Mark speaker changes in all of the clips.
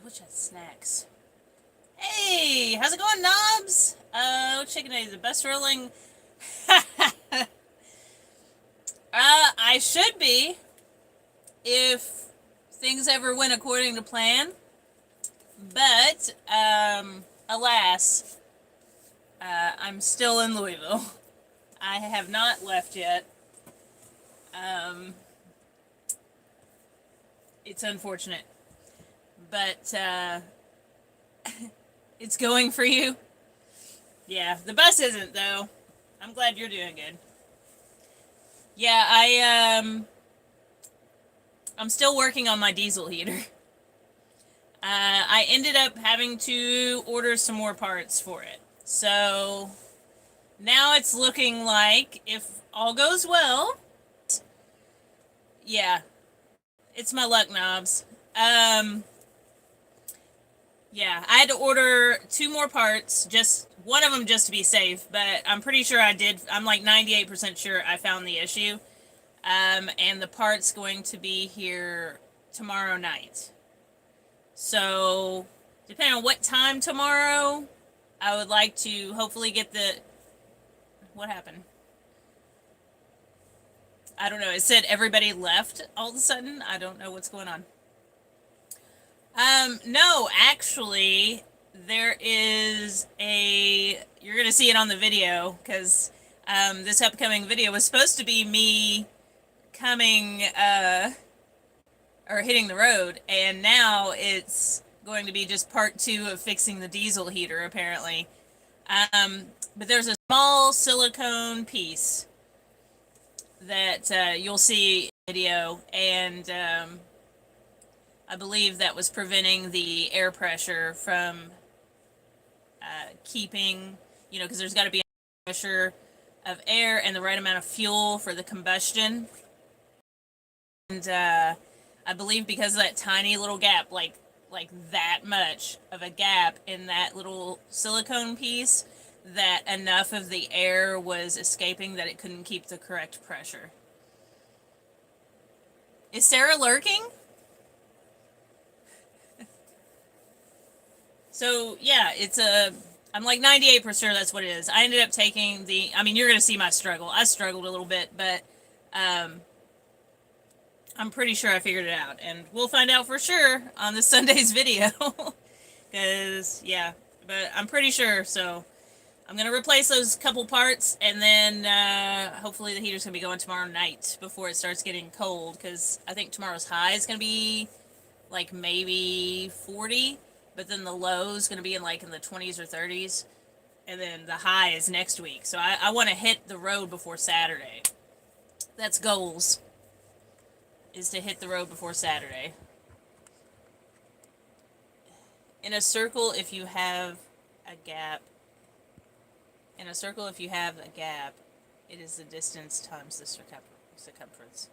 Speaker 1: Twitch has snacks. Hey, how's it going, Knobs? Chicken eggs, the best rolling. I should be if things ever went according to plan. But, alas, I'm still in Louisville. I have not left yet. It's unfortunate. But, it's going for you. Yeah, the bus isn't, though. I'm glad you're doing good. Yeah, I'm still working on my diesel heater. I ended up having to order some more parts for it. So now it's looking like, if all goes well, yeah, it's my luck, Knobs. Yeah, I had to order 2 more parts, just one of them just to be safe, but I'm pretty sure I did. I'm like 98% sure I found the issue. And the part's going to be here tomorrow night. So, depending on what time tomorrow, I would like to hopefully get the... What happened? I don't know. It said everybody left all of a sudden. I don't know what's going on. No, actually, there is a... You're going to see it on the video, because this upcoming video was supposed to be me coming, or hitting the road, and now it's going to be just part 2 of fixing the diesel heater, apparently. But there's a small silicone piece that you'll see in the video, and I believe that was preventing the air pressure from keeping, because there's got to be a pressure of air and the right amount of fuel for the combustion. And I believe because of that tiny little gap, like that much of a gap in that little silicone piece, that enough of the air was escaping that it couldn't keep the correct pressure. Is Sarah lurking? So, yeah, I'm like 98% sure that's what it is. I ended up taking you're going to see my struggle. I struggled a little bit, but I'm pretty sure I figured it out. And we'll find out for sure on this Sunday's video. Because, yeah, but I'm pretty sure, so I'm going to replace those couple parts, and then hopefully the heater's going to be going tomorrow night before it starts getting cold, because I think tomorrow's high is going to be like maybe 40, but then the low is going to be in the 20s or 30s, and then the high is next week. So I want to hit the road before Saturday. That's goals, is to hit the road before Saturday. In a circle, if you have a gap, it is the distance times the circumference.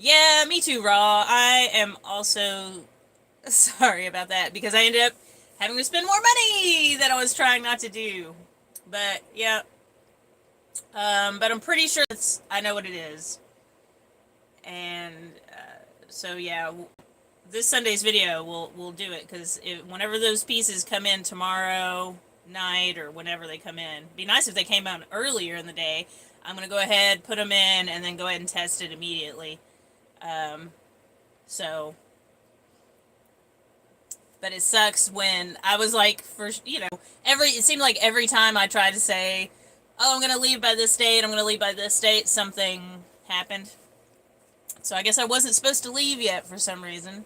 Speaker 1: Yeah, me too, Raw. I am also sorry about that, because I ended up having to spend more money that I was trying not to do. But, yeah. But I'm pretty sure I know what it is. And, so yeah, this Sunday's video will do it, because whenever those pieces come in tomorrow night, or whenever they come in, it'd be nice if they came out earlier in the day. I'm going to go ahead, put them in, and then go ahead and test it immediately. So, but it sucks when I was like, it seemed like every time I tried to say, oh, I'm going to leave by this date, something happened. So I guess I wasn't supposed to leave yet for some reason.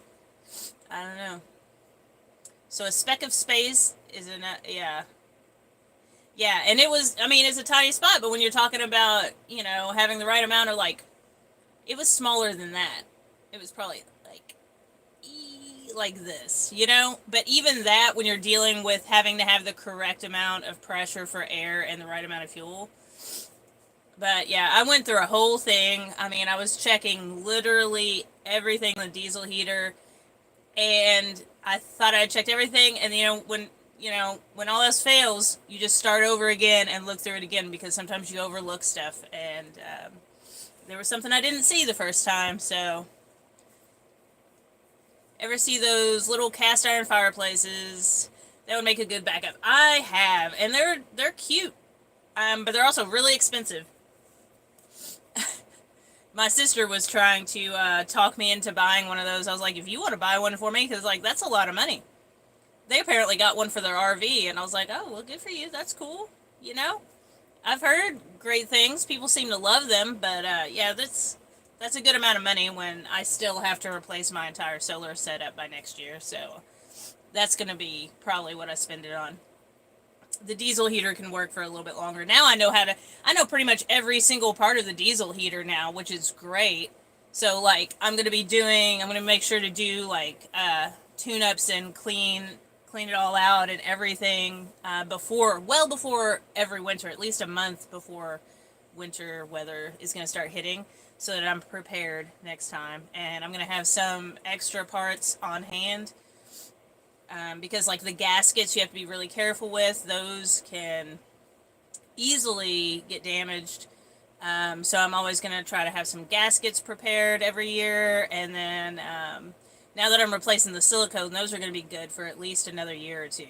Speaker 1: I don't know. So a speck of space is yeah. Yeah, and it's a tiny spot, but when you're talking about, having the right amount of, it was smaller than that. It was probably like this, But even that, when you're dealing with having to have the correct amount of pressure for air and the right amount of fuel. But yeah, I went through a whole thing. I was checking literally everything on the diesel heater, and I thought I had checked everything, and when all else fails, you just start over again and look through it again, because sometimes you overlook stuff, and there was something I didn't see the first time, so Ever see those little cast iron fireplaces? That would make a good backup. I have, and they're cute, but they're also really expensive. My sister was trying to talk me into buying one of those. I was like, if you want to buy one for me, because like that's a lot of money. They apparently got one for their RV, and I was like, oh well, good for you. That's cool. You know, I've heard great things. People seem to love them, but yeah, that's a good amount of money when I still have to replace my entire solar setup by next year. So that's going to be probably what I spend it on. The diesel heater can work for a little bit longer. Now I know pretty much every single part of the diesel heater now, which is great. So like I'm going to make sure to do like tune-ups and clean it all out and everything before every winter, at least a month before winter weather is going to start hitting, so that I'm prepared next time. And I'm going to have some extra parts on hand, because like the gaskets you have to be really careful with. Those can easily get damaged. So I'm always going to try to have some gaskets prepared every year. And then now that I'm replacing the silicone, those are going to be good for at least another year or two.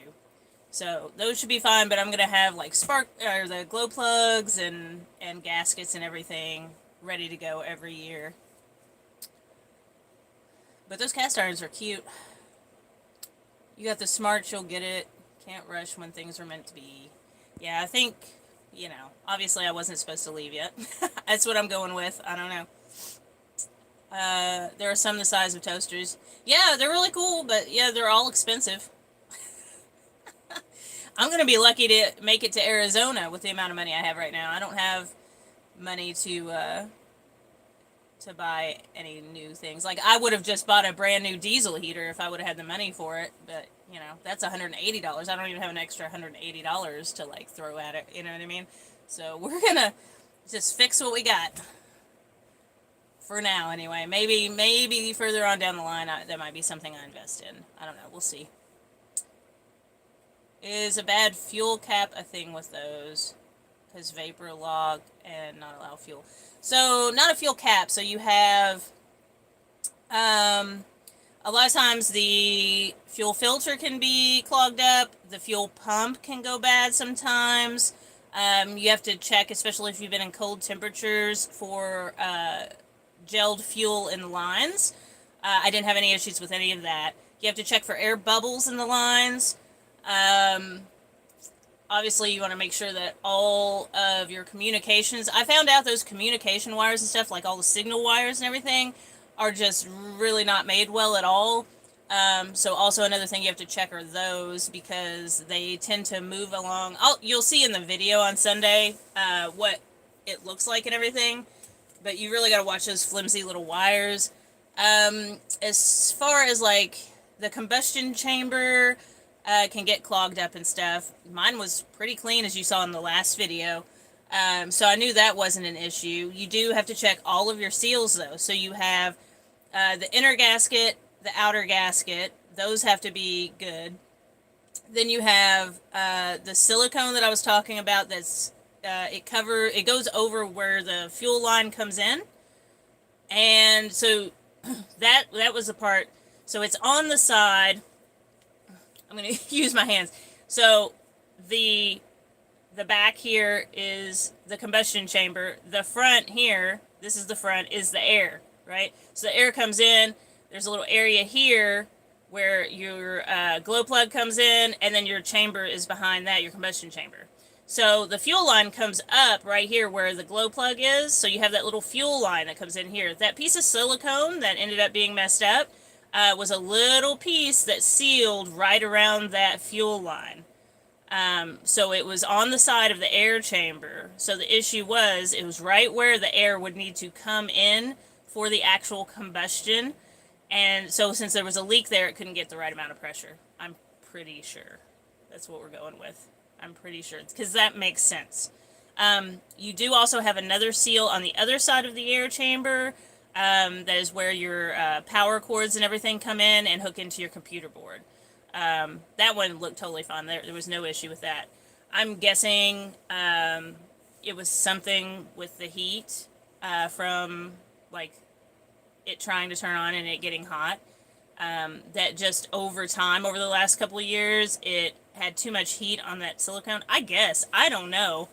Speaker 1: So those should be fine, but I'm going to have like the glow plugs and gaskets and everything ready to go every year. But those cast irons are cute. You got the smarts, you'll get it. Can't rush when things are meant to be. Yeah, I think, obviously I wasn't supposed to leave yet. That's what I'm going with. I don't know. There are some the size of toasters. Yeah, they're really cool, but yeah, they're all expensive. I'm going to be lucky to make it to Arizona with the amount of money I have right now. I don't have money to buy any new things. Like, I would have just bought a brand new diesel heater if I would have had the money for it, but, that's $180. I don't even have an extra $180 to, like, throw at it, you know what I mean? So, we're gonna just fix what we got. For now, anyway. Maybe further on down the line, that might be something I invest in. I don't know. We'll see. Is a bad fuel cap a thing with those? Because vapor log and not allow fuel. So, not a fuel cap. So, you have... a lot of times the fuel filter can be clogged up. The fuel pump can go bad sometimes. You have to check, especially if you've been in cold temperatures, for gelled fuel in the lines. I didn't have any issues with any of that. You have to check for air bubbles in the lines. Obviously, you want to make sure that all of your communications... I found out those communication wires and stuff, like all the signal wires and everything, are just really not made well at all. So also another thing you have to check are those, because they tend to move along. You'll see in the video on Sunday what it looks like and everything, but you really got to watch those flimsy little wires. As far as like the combustion chamber can get clogged up and stuff, mine was pretty clean, as you saw in the last video. So I knew that wasn't an issue. You do have to check all of your seals, though. So you have the inner gasket, the outer gasket. Those have to be good. Then you have the silicone that I was talking about. That's it goes over where the fuel line comes in, and so that was the part. So it's on the side. I'm going to use my hands. So the back here is the combustion chamber. The front here, this is the front, is the air, right? So the air comes in. There's a little area here where your glow plug comes in, and then your chamber is behind that, your combustion chamber. So the fuel line comes up right here where the glow plug is. So you have that little fuel line that comes in here. That piece of silicone that ended up being messed up was a little piece that sealed right around that fuel line. So it was on the side of the air chamber. So the issue was, it was right where the air would need to come in for the actual combustion. And so since there was a leak there, it couldn't get the right amount of pressure. I'm pretty sure that's what we're going with. I'm pretty sure, because that makes sense. You do also have another seal on the other side of the air chamber. That is where your power cords and everything come in and hook into your computer board. That one looked totally fine. There was no issue with that. I'm guessing it was something with the heat from like it trying to turn on and it getting hot. that just over time, over the last couple of years, it had too much heat on that silicone. I guess. I don't know.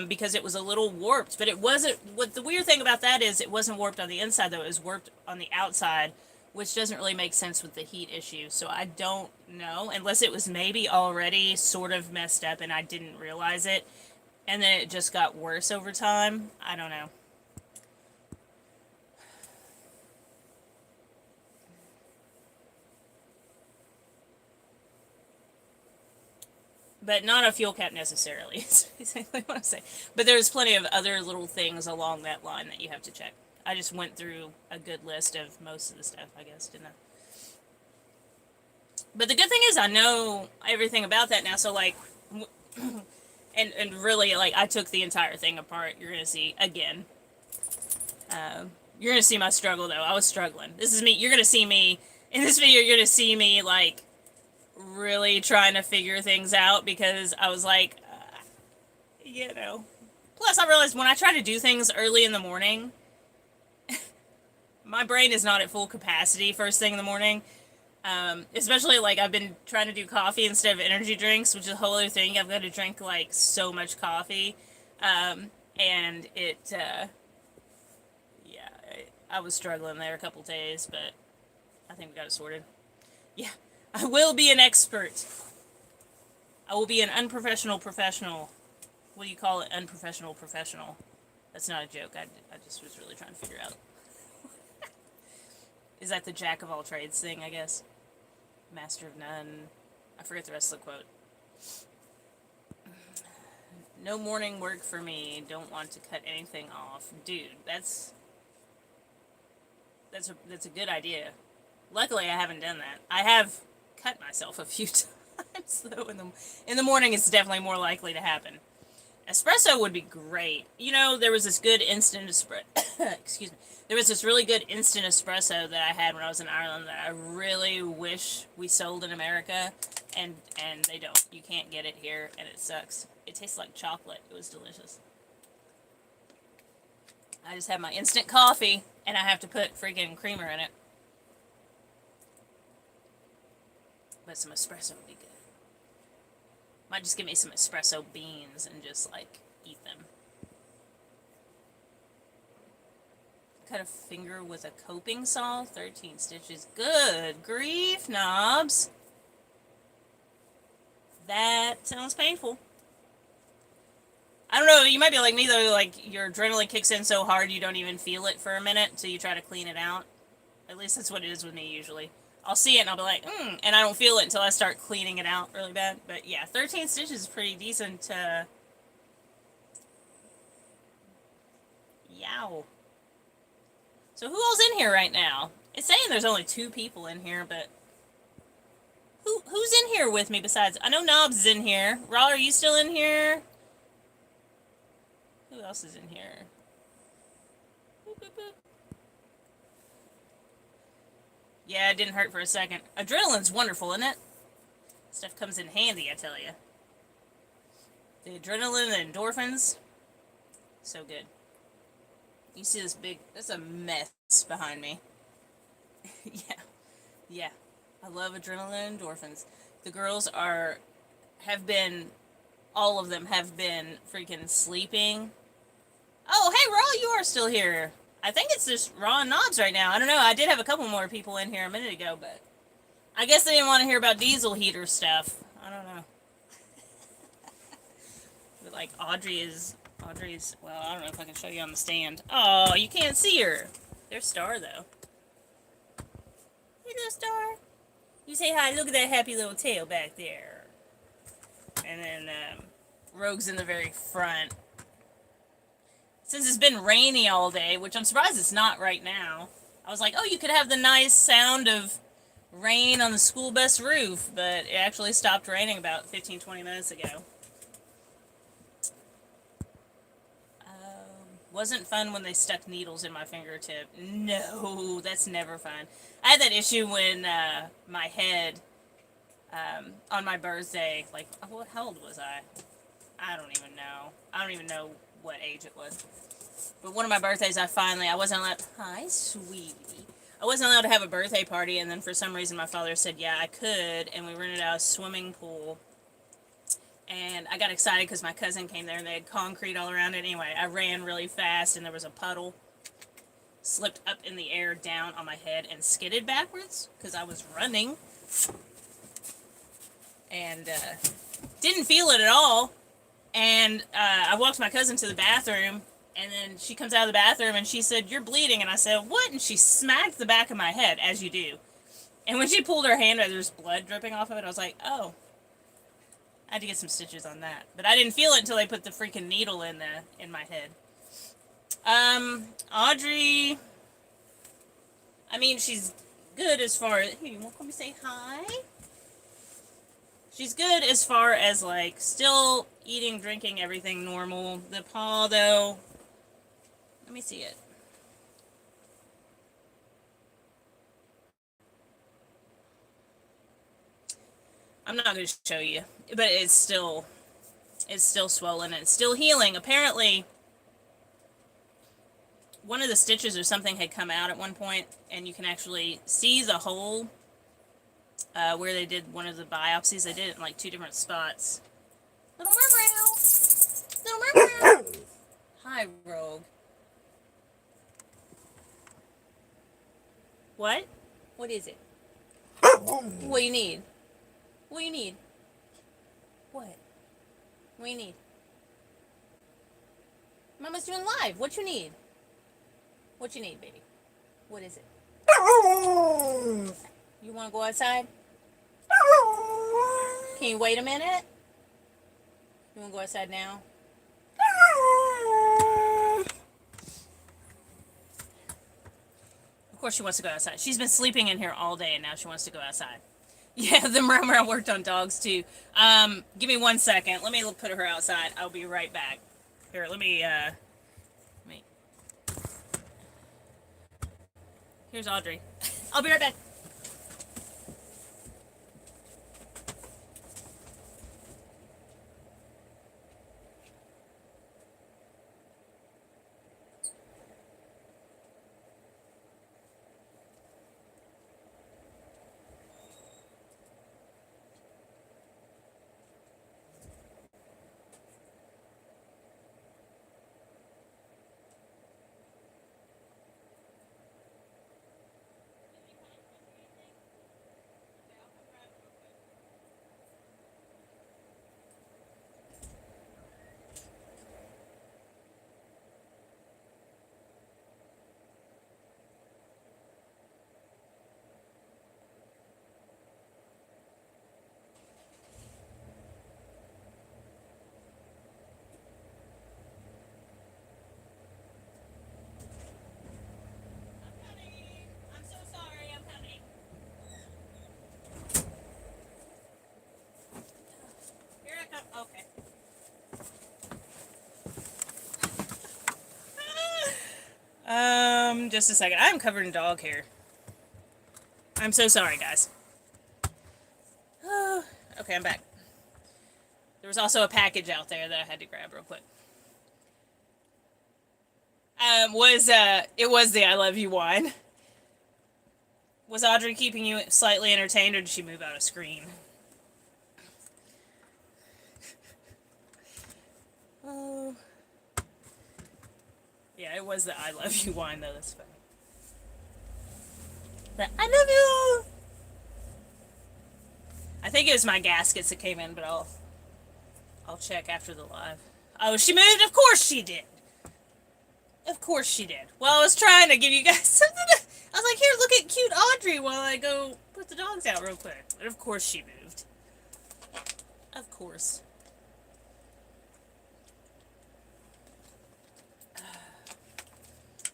Speaker 1: Because it was a little warped, but it wasn't. What the weird thing about that is, it wasn't warped on the inside though; it was warped on the outside, which doesn't really make sense with the heat issue. So I don't know, unless it was maybe already sort of messed up and I didn't realize it, and then it just got worse over time. I don't know. But not a fuel cap necessarily. Is exactly what I say. But there's plenty of other little things along that line that you have to check. I just went through a good list of most of the stuff, I guess, didn't I? But the good thing is I know everything about that now. So like, and really, like, I took the entire thing apart. You're gonna see again. You're gonna see my struggle though. I was struggling. This is me. You're gonna see me in this video. You're gonna see me like really trying to figure things out, because I was like, you know. Plus, I realized when I try to do things early in the morning, my brain is not at full capacity first thing in the morning. Especially like I've been trying to do coffee instead of energy drinks, which is a whole other thing. I've got to drink like so much coffee, and yeah, I was struggling there a couple days, but I think we got it sorted. Yeah, I will be an expert. I will be an unprofessional professional. What do you call it? Unprofessional professional. That's not a joke. I just was really trying to figure out. Is that the jack of all trades thing, I guess? Master of none. I forget the rest of the quote. No morning work for me. Don't want to cut anything off. Dude, that's a good idea. Luckily, I haven't done that. I have cut myself a few times, though. In the morning, it's definitely more likely to happen. Espresso would be great. You know, there was this good instant espresso. Excuse me. There was this really good instant espresso that I had when I was in Ireland that I really wish we sold in America, and they don't. You can't get it here, and it sucks. It tastes like chocolate. It was delicious. I just have my instant coffee, and I have to put freaking creamer in it. But some espresso would be good. Might just give me some espresso beans and just, like, eat them. Cut a finger with a coping saw. 13 stitches. Good grief, knobs. That sounds painful. I don't know, you might be like me though, like your adrenaline kicks in so hard you don't even feel it for a minute until you try to clean it out. At least that's what it is with me usually. I'll see it and I'll be like, and I don't feel it until I start cleaning it out really bad. But yeah, 13 stitches is pretty decent. Yow. So who all's in here right now? It's saying there's only 2 people in here, but who's in here with me besides? I know Knobs is in here. Raw, are you still in here? Who else is in here? Boop, boop, boop. Yeah, it didn't hurt for a second. Adrenaline's wonderful, isn't it? Stuff comes in handy, I tell you. The adrenaline and endorphins, so good. You see this big, that's a mess behind me. Yeah. I love adrenaline and endorphins. The girls all of them have been freaking sleeping. Oh, hey, Raw, you are still here. I think it's just Raw and Knobs right now. I don't know. I did have a couple more people in here a minute ago, but I guess they didn't want to hear about diesel heater stuff. I don't know. But like Audrey's, well, I don't know if I can show you on the stand. Oh, you can't see her. There's Star, though. Hey, little Star. You say hi. Look at that happy little tail back there. And then Rogue's in the very front. Since it's been rainy all day, which I'm surprised it's not right now, I was like, oh, you could have the nice sound of rain on the school bus roof, but it actually stopped raining about 15-20 minutes ago. Wasn't fun when they stuck needles in my fingertip. No, that's never fun. I had that issue when my head, on my birthday, like, how old was I? I don't even know. I don't even know what age it was. But one of my birthdays, I wasn't allowed, hi, sweetie. I wasn't allowed to have a birthday party, and then for some reason my father said, yeah, I could, and we rented out a swimming pool. And I got excited because my cousin came there and they had concrete all around it. Anyway, I ran really fast and there was a puddle, slipped up in the air down on my head and skidded backwards because I was running. And didn't feel it at all. And I walked my cousin to the bathroom, and then she comes out of the bathroom and she said, "You're bleeding." And I said, "What?" And she smacked the back of my head, as you do. And when she pulled her hand, there's blood dripping off of it. I was like, oh. I had to get some stitches on that. But I didn't feel it until they put the freaking needle in my head. Audrey, I mean, she's good as far as... Here, you want to come and say hi? She's good as far as, like, still eating, drinking, everything normal. The paw, though... Let me see it. I'm not going to show you, but it's still swollen and it's still healing. Apparently, one of the stitches or something had come out at one point, and you can actually see the hole where they did one of the biopsies. They did it in like 2 different spots. Little Mermeow! Little Mermeow! Hi, Rogue. What? What is it? What do you need? What do you need? What? What do you need? Mama's doing live. What you need? What you need, baby? What is it? You want to go outside? Can you wait a minute? You want to go outside now? Of course she wants to go outside. She's been sleeping in here all day and now she wants to go outside. Yeah, the Murmur worked on dogs too. Give me 1 second. Let me put her outside. I'll be right back. Here, let me. Here's Audrey. I'll be right back. Okay. Just a second. I'm covered in dog hair. I'm so sorry, guys. Okay, I'm back. There was also a package out there that I had to grab real quick. It was the I Love You wine. Was Audrey keeping you slightly entertained, or did she move out of screen? Oh. Yeah, it was the I Love You wine, though. That's funny. The I Love You! I think it was my gaskets that came in, but I'll check after the live. Oh, she moved? Of course she did! Of course she did. Well, I was trying to give you guys something to... I was like, here, look at cute Audrey while I go put the dogs out real quick. But of course she moved. Of course.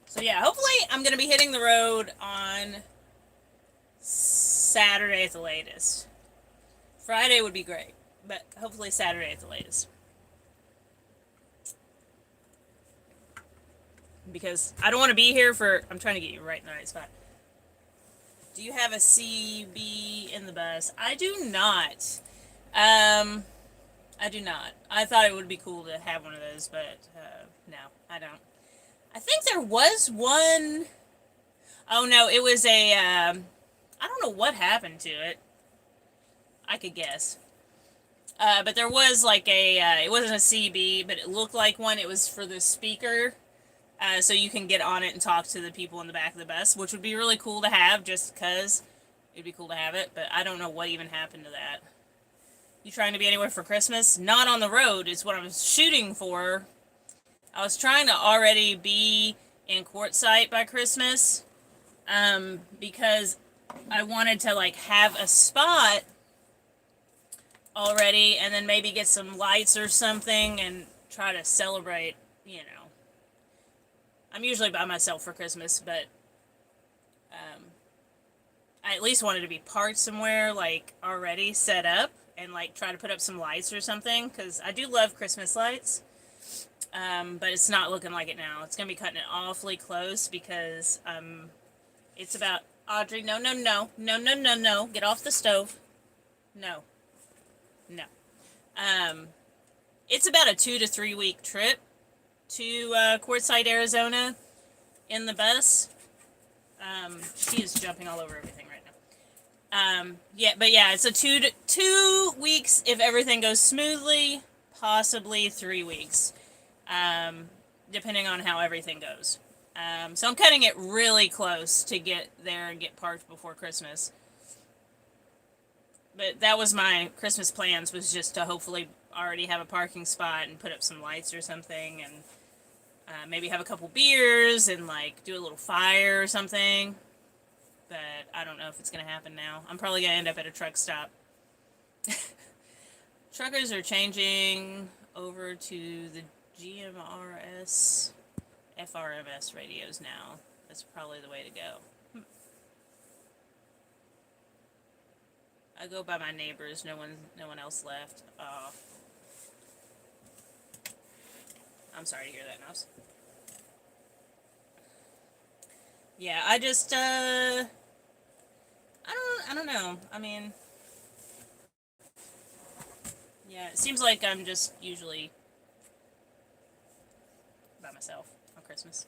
Speaker 1: So yeah, hopefully I'm going to be hitting the road on Saturday at the latest. Friday would be great, but hopefully Saturday at the latest. Because I don't want to be here for... I'm trying to get you right in the right spot. Do you have a CB in the bus? I do not. I do not. I thought it would be cool to have one of those, but no, I don't. I think there was one... Oh no, it was a. I don't know what happened to it. I could guess. But there was like a. It wasn't a CB, but it looked like one. It was for the speaker, so you can get on it and talk to the people in the back of the bus, which would be really cool to have, just because it'd be cool to have it. But I don't know what even happened to that. You trying to be anywhere for Christmas? Not on the road is what I was shooting for. I was trying to already be in Quartzsite by Christmas, because I wanted to like have a spot already, and then maybe get some lights or something and try to celebrate. You know, I'm usually by myself for Christmas, but I at least wanted to be parked somewhere, like already set up, and like try to put up some lights or something, because I do love Christmas lights. But it's not looking like it now. It's gonna be cutting it awfully close because it's about Audrey. No, no, no, no, no, no, no. Get off the stove. No, no. Um, it's about a 2 to 3 week trip to Quartzsite, Arizona, in the bus. She is jumping all over everything right now. Yeah, but yeah, it's a 2 weeks if everything goes smoothly, possibly 3 weeks, depending on how everything goes. So I'm cutting it really close to get there and get parked before Christmas. But that was my Christmas plans, was just to hopefully already have a parking spot and put up some lights or something, and maybe have a couple beers and like do a little fire or something. But I don't know if it's gonna happen now. I'm probably gonna end up at a truck stop. Truckers are changing over to the GMRS FRMS radios now. That's probably the way to go. I go by my neighbors. No one else left. Oh, I'm sorry to hear that, Nobs. Yeah, I just I don't know. I mean, yeah, it seems like I'm just usually by myself on Christmas.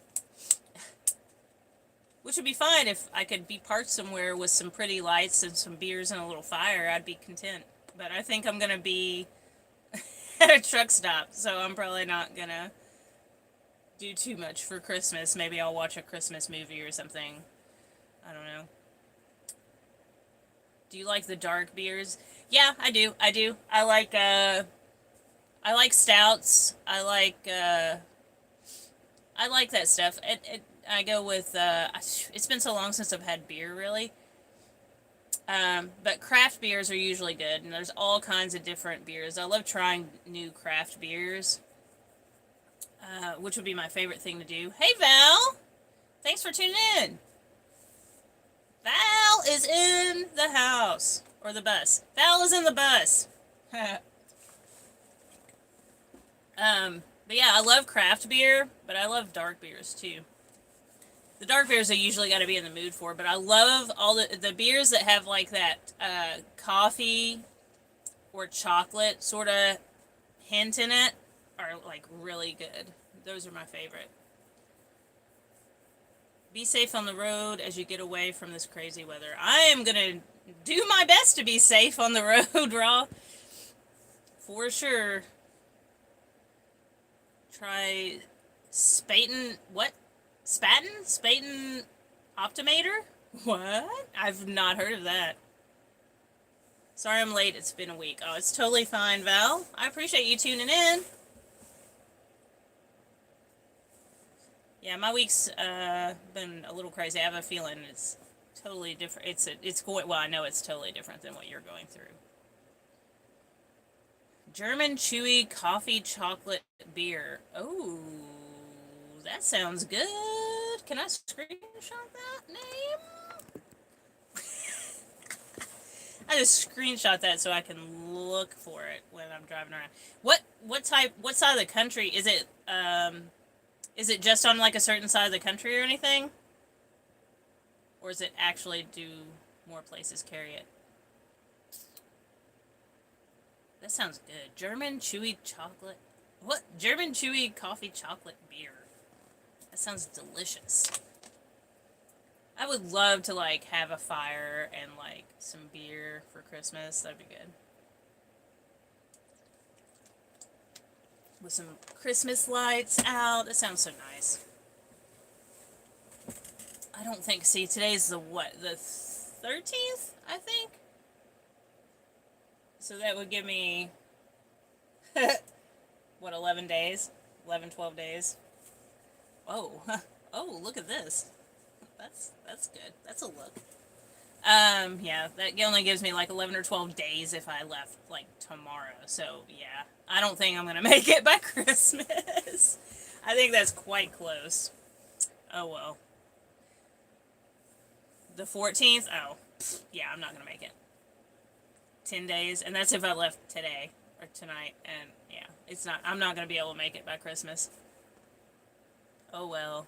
Speaker 1: Which would be fine if I could be parked somewhere with some pretty lights and some beers and a little fire. I'd be content. But I think I'm gonna be at a truck stop, so I'm probably not gonna do too much for Christmas. Maybe I'll watch a Christmas movie or something. I don't know. Do you like the dark beers? Yeah, I do. I do. I like stouts. I like that stuff. I go with it's been so long since I've had beer really. But craft beers are usually good, and there's all kinds of different beers. I love trying new craft beers, which would be my favorite thing to do. Hey, Val! Thanks for tuning in. Val is in the house. Or the bus. Val is in the bus. But yeah, I love craft beer, but I love dark beers too. The dark beers I usually got to be in the mood for, but I love all the beers that have like that coffee or chocolate sort of hint in it are like really good. Those are my favorite. Be safe on the road as you get away from this crazy weather. I am gonna do my best to be safe on the road, Raw. For sure. Try Spaten. What? Spaten? Spaten Optimator? What? I've not heard of that. Sorry I'm late. It's been a week. Oh, it's totally fine, Val. I appreciate you tuning in. Yeah, my week's been a little crazy. I have a feeling it's totally different. It's going, well, I know it's totally different than what you're going through. German chewy coffee chocolate beer. Oh, that sounds good. Can I screenshot that name? I just screenshot that so I can look for it when I'm driving around. What side of the country is it? Is it just on like a certain side of the country or anything? Or is it actually do more places carry it? That sounds good. German chewy chocolate. What? German chewy coffee chocolate beer. That sounds delicious. I would love to like have a fire and like some beer for Christmas. That'd be good. With some Christmas lights out. That sounds so nice. I don't think, see, today's the what? The 13th, I think? So that would give me, what, 11 days? 11, 12 days? Oh, oh, look at this. That's good. That's a look. Yeah, that only gives me like 11 or 12 days if I left like tomorrow. So, yeah, I don't think I'm going to make it by Christmas. I think that's quite close. Oh, well. The 14th? Oh, yeah, I'm not going to make it. 10 days, and that's if I left today or tonight, and yeah, I'm not going to be able to make it by Christmas. Oh, well.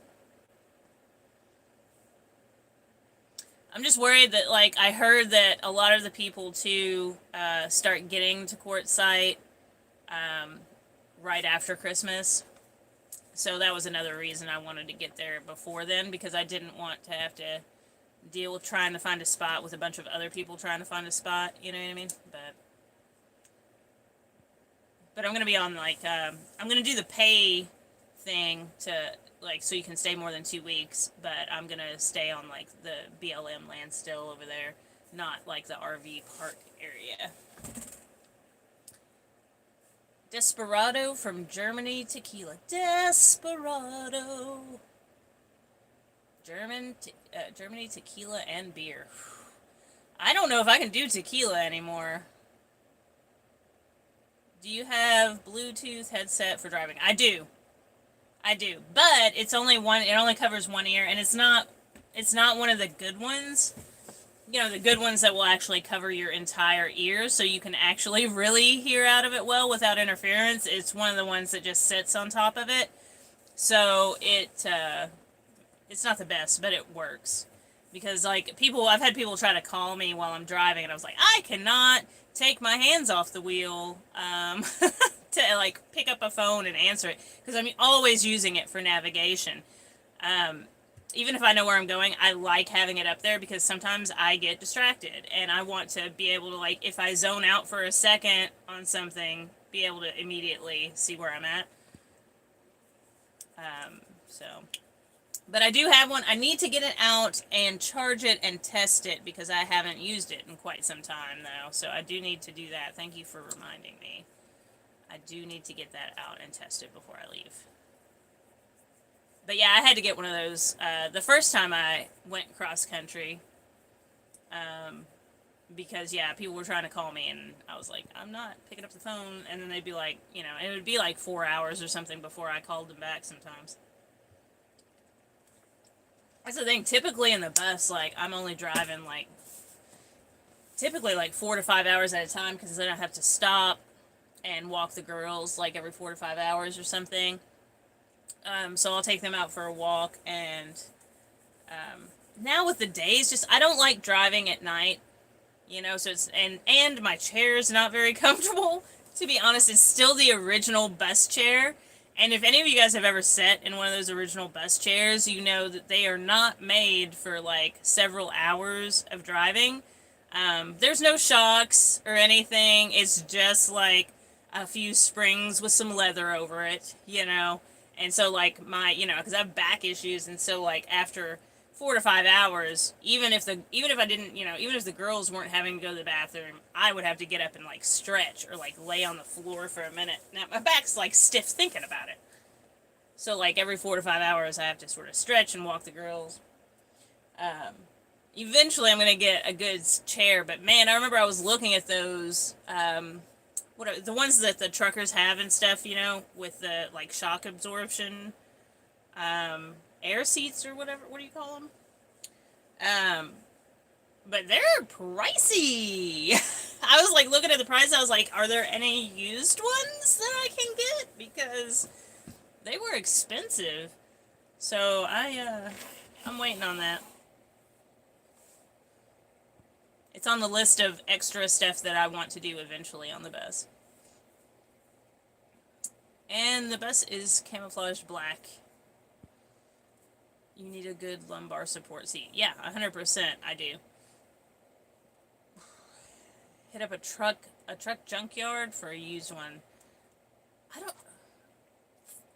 Speaker 1: I'm just worried that, like, I heard that a lot of the people, too, start getting to Quartzsite right after Christmas. So that was another reason I wanted to get there before then, because I didn't want to have to deal with trying to find a spot with a bunch of other people trying to find a spot, you know what I mean? But I'm going to be on, like, I'm going to do the pay thing to, like, so you can stay more than 2 weeks, but I'm going to stay on, like, the BLM land still over there, not, like, the RV park area. Desperado from Germany tequila. Desperado. Germany tequila and beer. I don't know if I can do tequila anymore. Do you have Bluetooth headset for driving? I do. But it's only one, it only covers one ear, and it's not one of the good ones. You know, the good ones that will actually cover your entire ear so you can actually really hear out of it well without interference. It's one of the ones that just sits on top of it. So it's not the best, but it works. Because, like, I've had people try to call me while I'm driving, and I was like, I cannot take my hands off the wheel, to, like, pick up a phone and answer it. Because I'm always using it for navigation. Even if I know where I'm going, I like having it up there because sometimes I get distracted. And I want to be able to, like, if I zone out for a second on something, be able to immediately see where I'm at. So... But I do have one. I need to get it out and charge it and test it because I haven't used it in quite some time now. So I do need to do that. Thank you for reminding me. I do need to get that out and test it before I leave. But yeah, I had to get one of those the first time I went cross country. Because, yeah, people were trying to call me and I was like, I'm not picking up the phone. And then they'd be like, you know, it would be like 4 hours or something before I called them back sometimes. That's the thing. Typically in the bus, like, I'm only driving, like, typically, like, 4 to 5 hours at a time because then I have to stop and walk the girls, like, every 4 to 5 hours or something. So I'll take them out for a walk, and now with the days, just, I don't like driving at night, you know, so it's, and my chair is not very comfortable. To be honest, it's still the original bus chair. And if any of you guys have ever sat in one of those original bus chairs, you know that they are not made for, like, several hours of driving. There's no shocks or anything. It's just, like, a few springs with some leather over it, you know. And so, like, because I have back issues, and so, like, after 4 to 5 hours, even if I didn't, even if the girls weren't having to go to the bathroom, I would have to get up and, like, stretch or, like, lay on the floor for a minute. Now, my back's, like, stiff thinking about it. So, like, every 4 to 5 hours, I have to sort of stretch and walk the girls. Eventually, I'm going to get a good chair, but, man, I remember I was looking at those, the ones that the truckers have and stuff, you know, with the, like, shock absorption, air seats or whatever, what do you call them? But they're pricey. I was like looking at the price, I was like, are there any used ones that I can get? Because they were expensive. So I'm waiting on that. It's on the list of extra stuff that I want to do eventually on the bus. And the bus is camouflaged black. You need a good lumbar support seat. Yeah, 100% I do. Hit up a truck junkyard for a used one. I don't.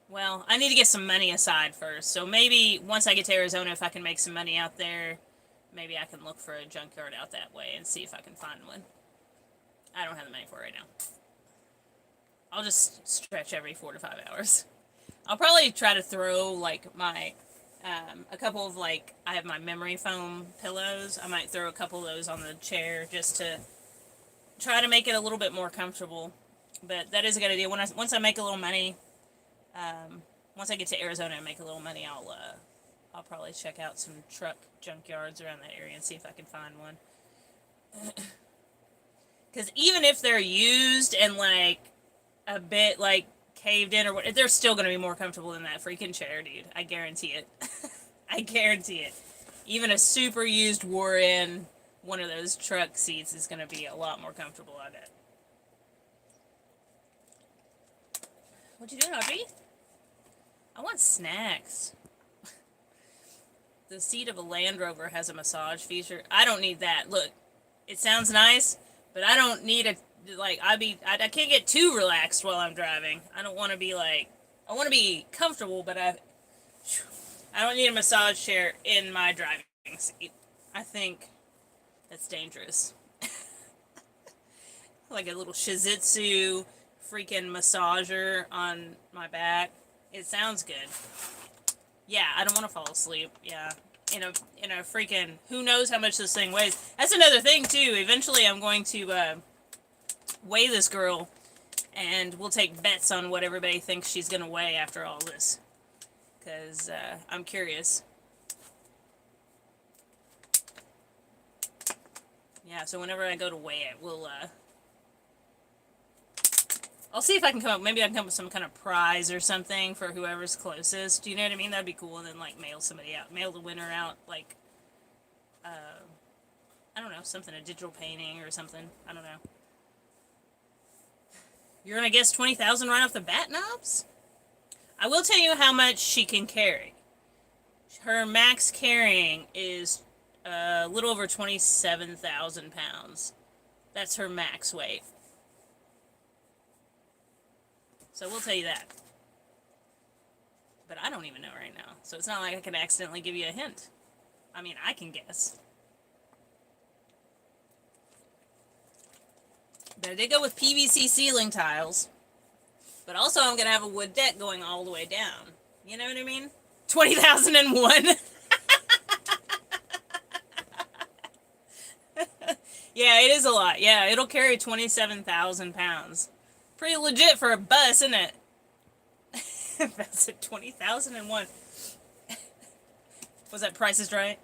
Speaker 1: Well, I need to get some money aside first. So maybe once I get to Arizona, if I can make some money out there, maybe I can look for a junkyard out that way and see if I can find one. I don't have the money for it right now. I'll just stretch every 4 to 5 hours. I'll probably try to throw like my a couple of like I have my memory foam pillows. I might throw a couple of those on the chair just to try to make it a little bit more comfortable. But that is a good idea. Once I make a little money, once I get to Arizona and make a little money, I'll probably check out some truck junkyards around that area and see if I can find one. Because even if they're used and like a bit like caved in or what, they're still going to be more comfortable than that freaking chair, dude. I guarantee it. I guarantee it. Even a super used, wore in one of those truck seats is going to be a lot more comfortable, I bet. What you doing, Audrey? I want snacks. The seat of a Land Rover has a massage feature. I don't need that. Look, it sounds nice, but I don't need a, like, I can't get too relaxed while I'm driving. I don't want to be like, I want to be comfortable, but I don't need a massage chair in my driving seat. I think that's dangerous. Like a little shizitsu freaking massager on my back. It sounds good. Yeah, I don't want to fall asleep. Yeah. In a freaking, who knows how much this thing weighs. That's another thing too. Eventually I'm going to weigh this girl and we'll take bets on what everybody thinks she's going to weigh after all this. Because I'm curious. Yeah, so whenever I go to weigh it, I'll see if I can come up, maybe I can come up with some kind of prize or something for whoever's closest. Do you know what I mean? That'd be cool. And then, like, mail somebody out. Mail the winner out, like, I don't know, something, a digital painting or something. I don't know. You're gonna guess 20,000 right off the bat, Knobs? I will tell you how much she can carry. Her max carrying is a little over 27,000 pounds. That's her max weight. So we'll tell you that. But I don't even know right now. So it's not like I can accidentally give you a hint. I mean, I can guess. But I did go with PVC ceiling tiles. But also I'm going to have a wood deck going all the way down. You know what I mean? 20,001. Yeah, it is a lot. Yeah, it'll carry 27,000 pounds. Pretty legit for a bus, isn't it? That's at 20,001. Was that Price is Right?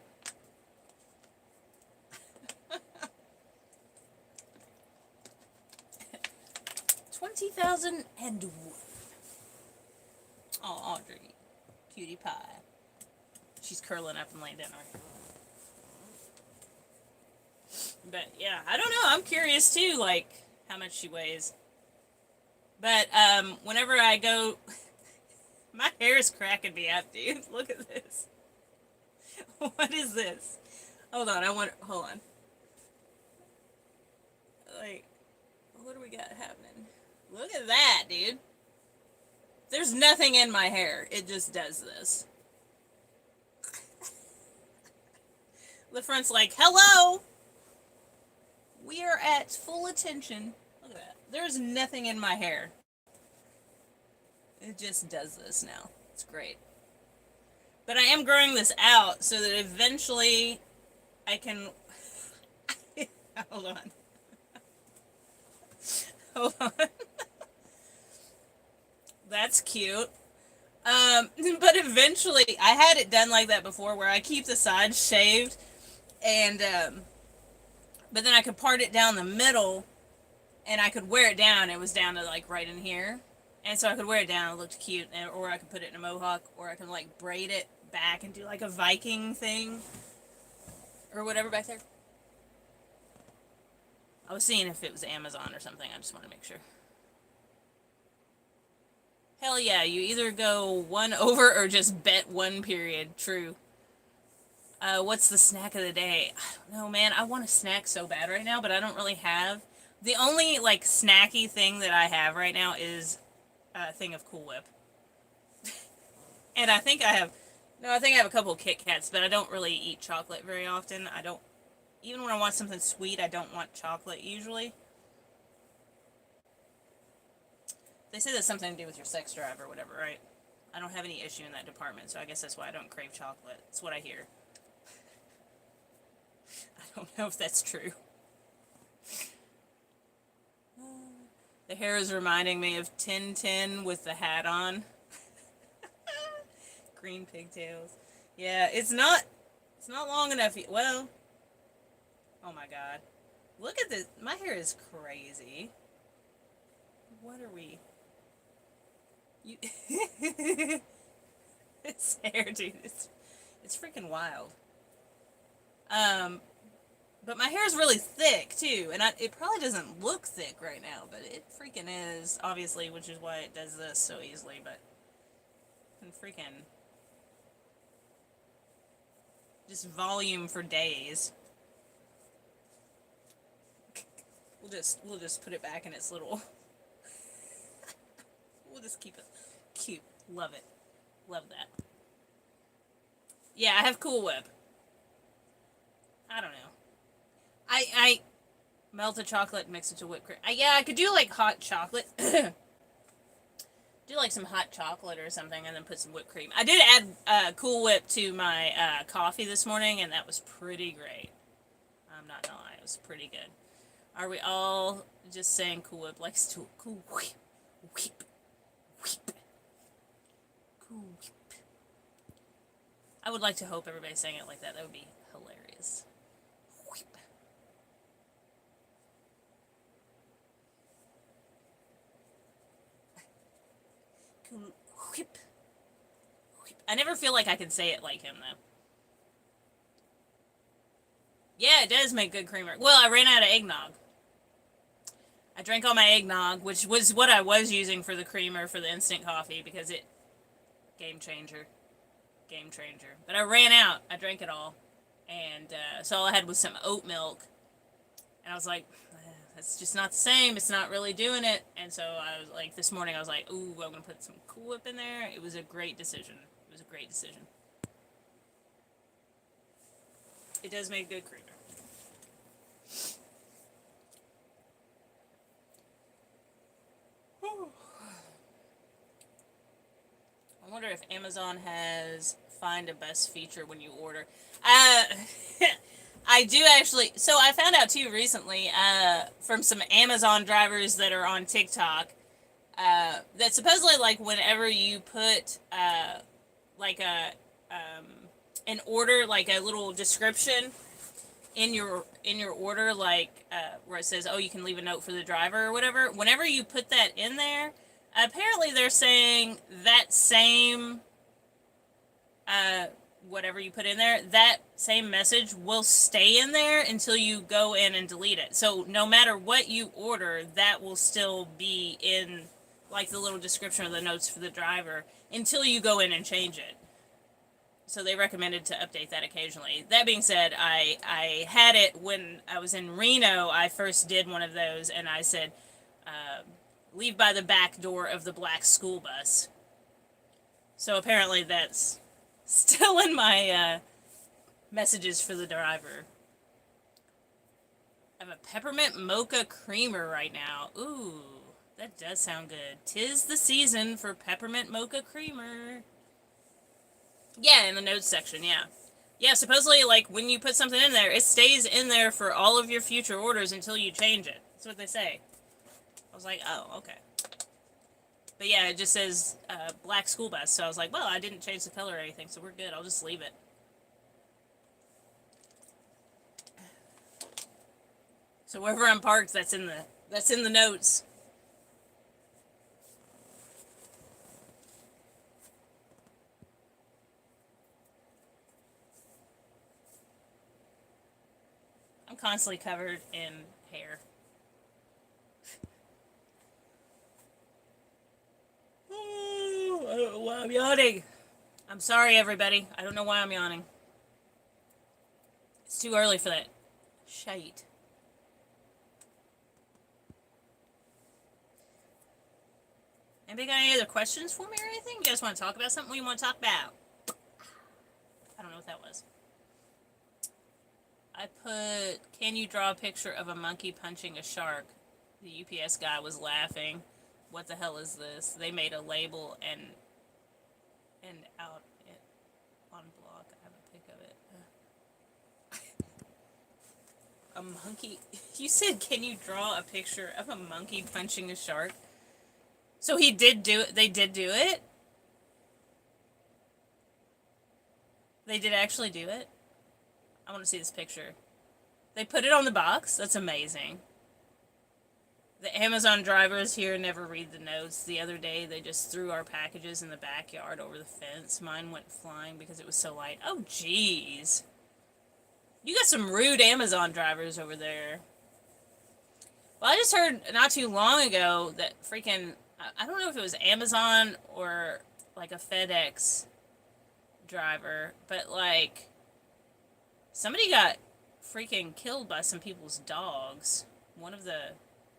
Speaker 1: 20,001. Oh, Audrey. Cutie pie. She's curling up and laying down already. But, yeah, I don't know. I'm curious, too, like, how much she weighs. But, whenever I go... My hair is cracking me up, dude. Look at this. What is this? Hold on, hold on. Like, what do we got happening? Look at that, dude. There's nothing in my hair. It just does this. The front's like, hello! We are at full attention. Look at that. There's nothing in my hair. It just does this now. It's great. But I am growing this out so that eventually I can... Hold on. Hold on. That's cute. But eventually, I had it done like that before where I keep the sides shaved and, but then I could part it down the middle and I could wear it down. It was down to like right in here. And so I could wear it down. It looked cute. Or I could put it in a mohawk, or I can like braid it back and do like a Viking thing or whatever back there. I was seeing if it was Amazon or something. I just want to make sure. Hell yeah, you either go one over or just bet one period. True. What's the snack of the day? I don't know, man. I want a snack so bad right now, but I don't really have. The only like snacky thing that I have right now is a thing of Cool Whip, and I think I have. No, I think I have a couple of Kit Kats, but I don't really eat chocolate very often. I don't. Even when I want something sweet, I don't want chocolate usually. They say that's something to do with your sex drive or whatever, right? I don't have any issue in that department, so I guess that's why I don't crave chocolate. That's what I hear. I don't know if that's true. The hair is reminding me of Tintin with the hat on. Green pigtails. Yeah, it's not long enough. Well, oh my god. Look at this. My hair is crazy. What are we? You This hair, dude, it's freaking wild. Um, but my hair is really thick too, and it probably doesn't look thick right now, but it freaking is, obviously, which is why it does this so easily. But freaking just volume for days. We'll just put it back in its little. We'll just keep it cute. Love it. Love that. Yeah, I have Cool Whip. I don't know. I melt a chocolate, mix it to whipped cream. Yeah, I could do like hot chocolate. Do like some hot chocolate or something, and then put some whipped cream. I did add Cool Whip to my coffee this morning, and that was pretty great. I'm not gonna lie, it was pretty good. Are we all just saying Cool Whip likes to Cool Whip, whip, whip, Cool Whip? I would like to hope everybody's saying it like that. That would be hilarious. Whip. Cool Whip. Whip. I never feel like I can say it like him though. Yeah, it does make good creamer. Well, I ran out of eggnog. I drank all my eggnog, which was what I was using for the creamer for the instant coffee, because it game changer, game changer. But I ran out. I drank it all, and so all I had was some oat milk, and I was like, that's just not the same. It's not really doing it. And so I was like, this morning I was like, ooh, I'm gonna put some Cool Whip in there. It was a great decision. It was a great decision. It does make good creamer. I wonder if Amazon has find a best feature when you order. I do actually. So I found out too recently from some Amazon drivers that are on TikTok that supposedly, like, whenever you put like an order, like a little description in your order, like where it says, oh, you can leave a note for the driver or whatever, whenever you put that in there, apparently they're saying that same whatever you put in there, that same message will stay in there until you go in and delete it. So no matter what you order, that will still be in, like, the little description of the notes for the driver until you go in and change it. So they recommended to update that occasionally. That being said, I had it when I was in Reno. I first did one of those, and I said, leave by the back door of the black school bus. So apparently that's still in my messages for the driver. I have a peppermint mocha creamer right now. Ooh, that does sound good. 'Tis the season for peppermint mocha creamer. Yeah, in the notes section, yeah. Yeah, supposedly, like, when you put something in there, it stays in there for all of your future orders until you change it. That's what they say. I was like, oh, okay. But yeah, it just says black school bus, so I was like, well, I didn't change the color or anything, so we're good. I'll just leave it. So wherever I'm parked, that's in the notes. I'm constantly covered in hair. I don't know why I'm yawning. I'm sorry, everybody. I don't know why I'm yawning. It's too early for that shite. Anybody got any other questions for me or anything? You guys want to talk about something we want to talk about? I don't know what that was. I put, can you draw a picture of a monkey punching a shark? The UPS guy was laughing. What the hell is this? They made a label and out it on block. I have a pic of it. A monkey? You said, can you draw a picture of a monkey punching a shark? So he did do it. They did do it? They did actually do it? I want to see this picture. They put it on the box? That's amazing. The Amazon drivers here never read the notes. The other day, they just threw our packages in the backyard over the fence. Mine went flying because it was so light. Oh, jeez. You got some rude Amazon drivers over there. Well, I just heard not too long ago that freaking, I don't know if it was Amazon or like a FedEx driver, but like somebody got freaking killed by some people's dogs. One of the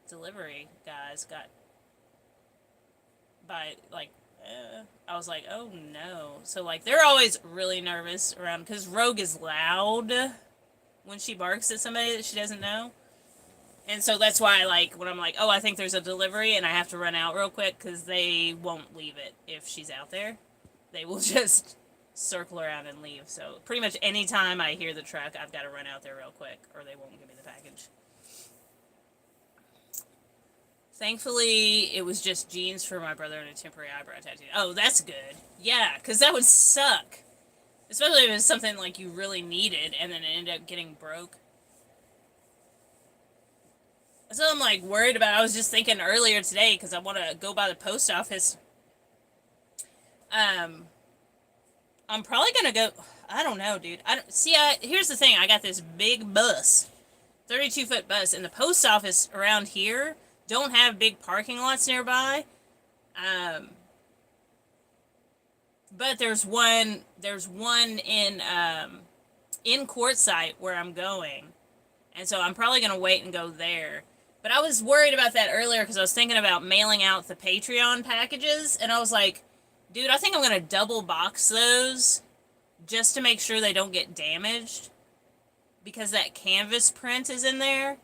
Speaker 1: delivery guys got by like I was like, oh no. So like they're always really nervous around because Rogue is loud when she barks at somebody that she doesn't know. And so that's why, like, when I'm like, oh, I think there's a delivery and I have to run out real quick because they won't leave it if she's out there. They will just circle around and leave. So pretty much any time I hear the truck, I've got to run out there real quick or they won't give me the package. Thankfully, it was just jeans for my brother and a temporary eyebrow tattoo. Oh, that's good. Yeah, because that would suck. Especially if it was something like you really needed and then it ended up getting broke. So I'm like worried about. I was just thinking earlier today because I want to go by the post office. I'm probably gonna go. I don't know, dude. I don't see. Here's the thing. I got this big bus, 32-foot bus, and the post office around here don't have big parking lots nearby. But there's one. There's one in Quartzsite where I'm going, and so I'm probably gonna wait and go there. But I was worried about that earlier because I was thinking about mailing out the Patreon packages, and I was like, dude, I think I'm going to double box those just to make sure they don't get damaged because that canvas print is in there.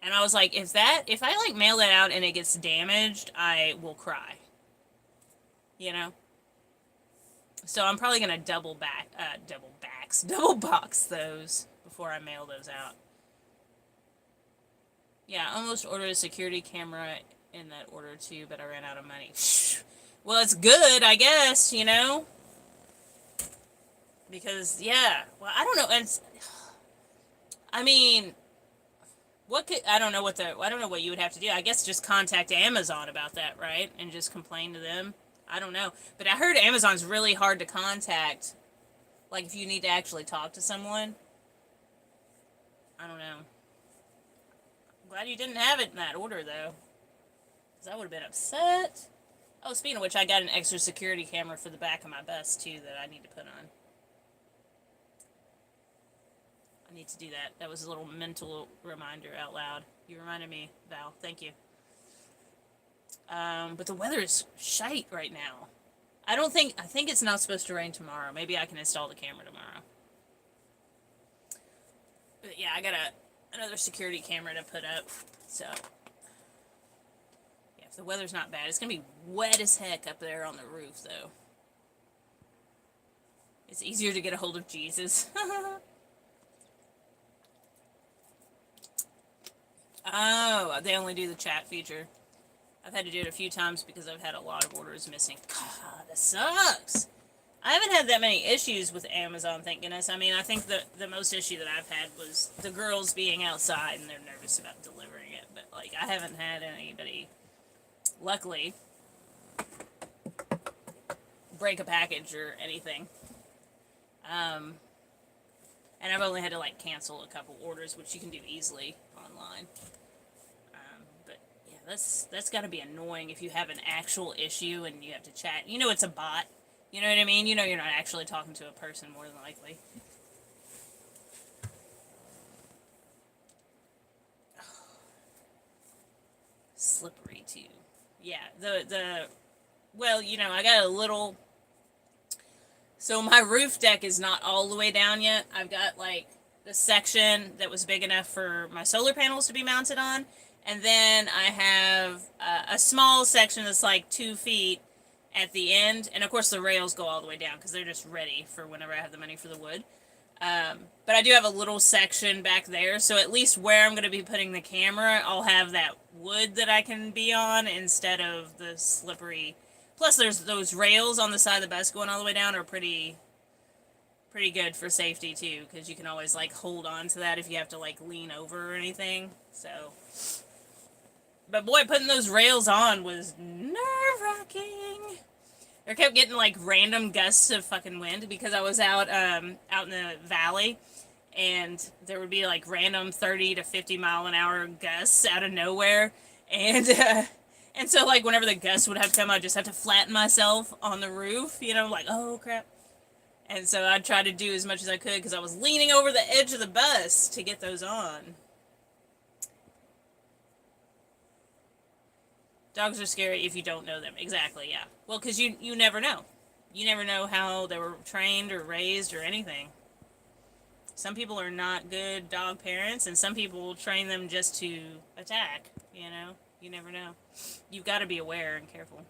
Speaker 1: And I was like, if I like mail that out and it gets damaged, I will cry. You know? So I'm probably going to double box those before I mail those out. Yeah, I almost ordered a security camera in that order too, but I ran out of money. Well, it's good, I guess, you know? Because, yeah, well, I don't know, and I mean, I don't know what you would have to do. I guess just contact Amazon about that, right? And just complain to them. I don't know. But I heard Amazon's really hard to contact, like if you need to actually talk to someone. I don't know. Glad you didn't have it in that order, though. Because I would have been upset. Oh, speaking of which, I got an extra security camera for the back of my bus, too, that I need to put on. I need to do that. That was a little mental reminder out loud. You reminded me, Val. Thank you. But the weather is shite right now. I think it's not supposed to rain tomorrow. Maybe I can install the camera tomorrow. But yeah, I got another security camera to put up, so yeah, if the weather's not bad, it's gonna be wet as heck up there on the roof, though. It's easier to get a hold of Jesus. Oh, they only do the chat feature. I've had to do it a few times because I've had a lot of orders missing. God, that sucks. I haven't had that many issues with Amazon, thank goodness. I mean, I think the most issue that I've had was the girls being outside and they're nervous about delivering it. But, like, I haven't had anybody, luckily, break a package or anything. And I've only had to, like, cancel a couple orders, which you can do easily online. But, yeah, that's got to be annoying if you have an actual issue and you have to chat. You know it's a bot. You know what I mean? You know you're not actually talking to a person, more than likely. slippery too. Yeah, well, you know, I got a little. So my roof deck is not all the way down yet. I've got like the section that was big enough for my solar panels to be mounted on, and then I have a small section that's like 2 feet at the end, and of course the rails go all the way down because they're just ready for whenever I have the money for the wood. But I do have a little section back there, so at least where I'm going to be putting the camera, I'll have that wood that I can be on instead of the slippery. Plus, there's those rails on the side of the bus going all the way down are pretty good for safety too, because you can always like hold on to that if you have to like lean over or anything. So, but boy, putting those rails on was nerve-wracking. I kept getting like random gusts of fucking wind because I was out out in the valley, and there would be like random 30 to 50 mile an hour gusts out of nowhere, and so like whenever the gusts would have to come, I'd just have to flatten myself on the roof, you know, like oh crap. And so I'd try to do as much as I could because I was leaning over the edge of the bus to get those on. Dogs are scary if you don't know them. Exactly, yeah. Well, because you never know. You never know how they were trained or raised or anything. Some people are not good dog parents, and some people train them just to attack, you know? You never know. You've got to be aware and careful.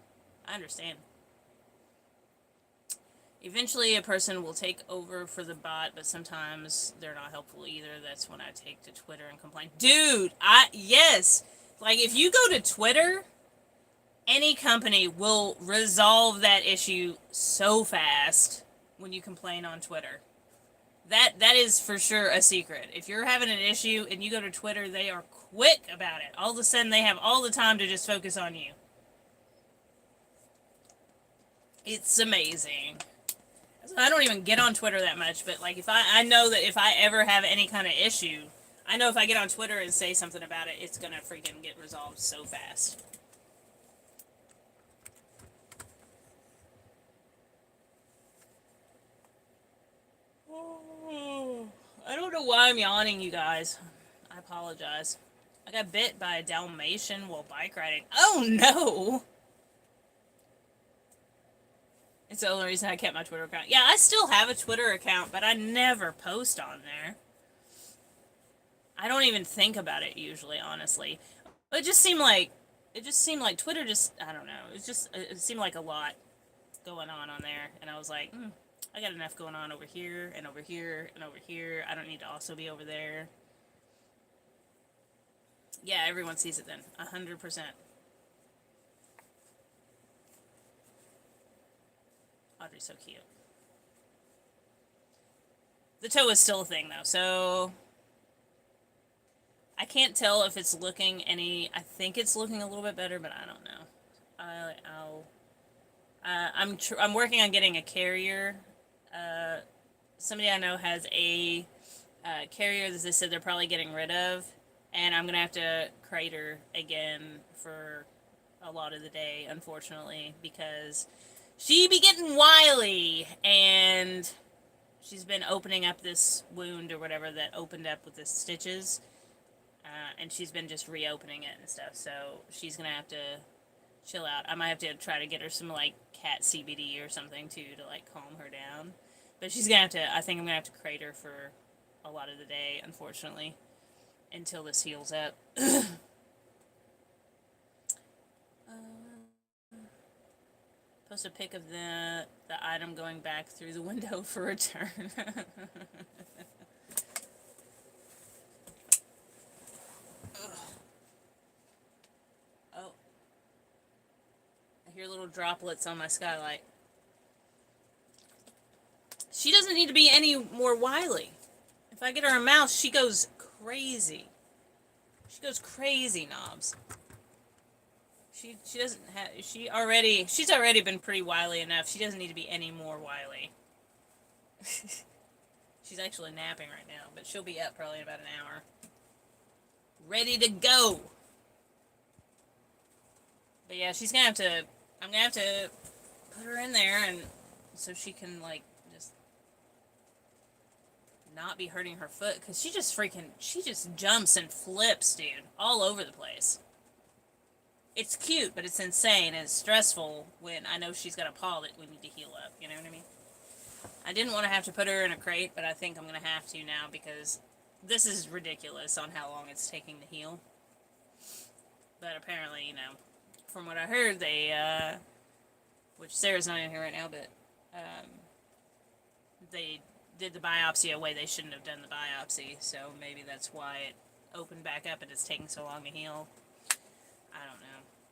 Speaker 1: I understand. Eventually, a person will take over for the bot, but sometimes they're not helpful either. That's when I take to Twitter and complain. Dude, yes! Like, if you go to Twitter, any company will resolve that issue so fast when you complain on Twitter. That is for sure a secret. If you're having an issue and you go to Twitter, they are quick about it. All of a sudden, they have all the time to just focus on you. It's amazing. I don't even get on Twitter that much, but like if I know that if I ever have any kind of issue, I know if I get on Twitter and say something about it, it's gonna freaking get resolved so fast. I don't know why I'm yawning, you guys. I apologize. I got bit by a Dalmatian while bike riding. Oh no! It's the only reason I kept my Twitter account. Yeah, I still have a Twitter account, but I never post on there. I don't even think about it usually, honestly. It just seemed like Twitter just, I don't know. It seemed like a lot going on there, and I was like, I got enough going on over here and over here and over here. I don't need to also be over there. Yeah, everyone sees it then. 100%. Audrey's so cute. The toe is still a thing though, so I can't tell if it's looking any. I think it's looking a little bit better, but I don't know. I'm working on getting a carrier. Somebody I know has a carrier that they said they're probably getting rid of, and I'm gonna have to crater again for a lot of the day, unfortunately, because she be getting wily, and she's been opening up this wound or whatever that opened up with the stitches, and she's been just reopening it and stuff, so she's gonna have to chill out. I might have to try to get her some, like, cat CBD or something, too, to, like, calm her down. But she's gonna have to, I think I'm gonna have to crater for a lot of the day, unfortunately, until this heals up. Post a pic of the item going back through the window for return. Oh. I hear little droplets on my skylight. She doesn't need to be any more wily. If I get her a mouse, she goes crazy. She goes crazy, Knobs. She doesn't have, she's already been pretty wily enough. She doesn't need to be any more wily. She's actually napping right now, but she'll be up probably in about an hour. Ready to go. But yeah, she's gonna have to, I'm gonna have to put her in there and so she can, like, just not be hurting her foot, because she just jumps and flips, dude, all over the place. it's cute, but it's insane and it's stressful when I know she's got a paw that we need to heal up. You know what I mean? I didn't want to have to put her in a crate, but I think I'm going to have to now because this is ridiculous on how long it's taking to heal. But apparently, you know, from what I heard, they, which Sarah's not in here right now, but they did the biopsy a way they shouldn't have done the biopsy, so maybe that's why it opened back up and it's taking so long to heal. I don't know.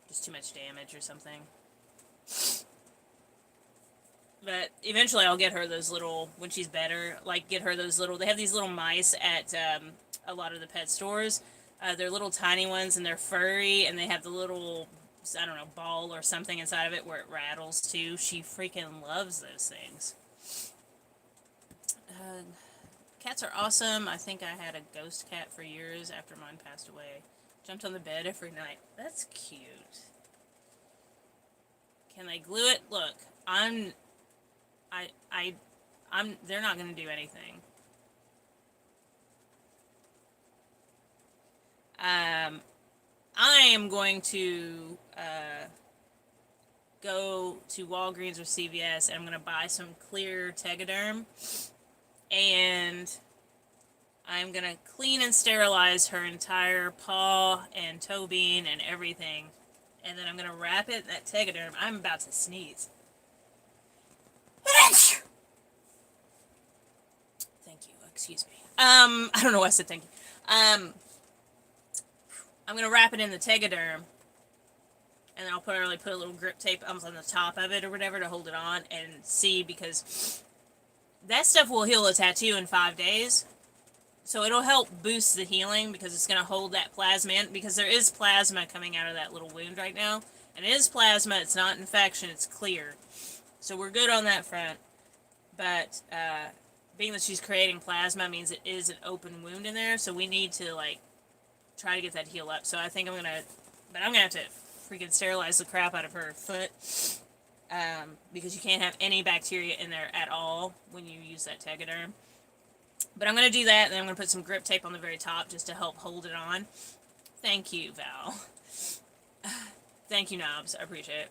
Speaker 1: Just too much damage or something. But eventually I'll get her those little, when she's better, like get her those little, they have these little mice at a lot of the pet stores. They're little tiny ones and they're furry and they have the little, I don't know, ball or something inside of it where it rattles too. She freaking loves those things. Cats are awesome. I think I had a ghost cat for years after mine passed away. Jumped on the bed every night. That's cute. Can they glue it? Look, they're not going to do anything. I am going to, go to Walgreens or CVS and I'm going to buy some clear Tegaderm. And I'm going to clean and sterilize her entire paw and toe bean and everything. And then I'm going to wrap it in that Tegaderm. I'm about to sneeze. Thank you. Excuse me. I don't know why I said thank you. I'm going to wrap it in the Tegaderm. And then I'll probably put a little grip tape on the top of it or whatever to hold it on and see, because that stuff will heal a tattoo in 5 days. So it'll help boost the healing because it's going to hold that plasma in, because there is plasma coming out of that little wound right now. And it is plasma, it's not infection, it's clear. So we're good on that front. But being that she's creating plasma means it is an open wound in there, so we need to like try to get that heal up. So I think I'm going to have to freaking sterilize the crap out of her foot. Because you can't have any bacteria in there at all when you use that Tegaderm. But I'm going to do that, and then I'm going to put some grip tape on the very top just to help hold it on. Thank you, Val. Thank you, Knobs. I appreciate it.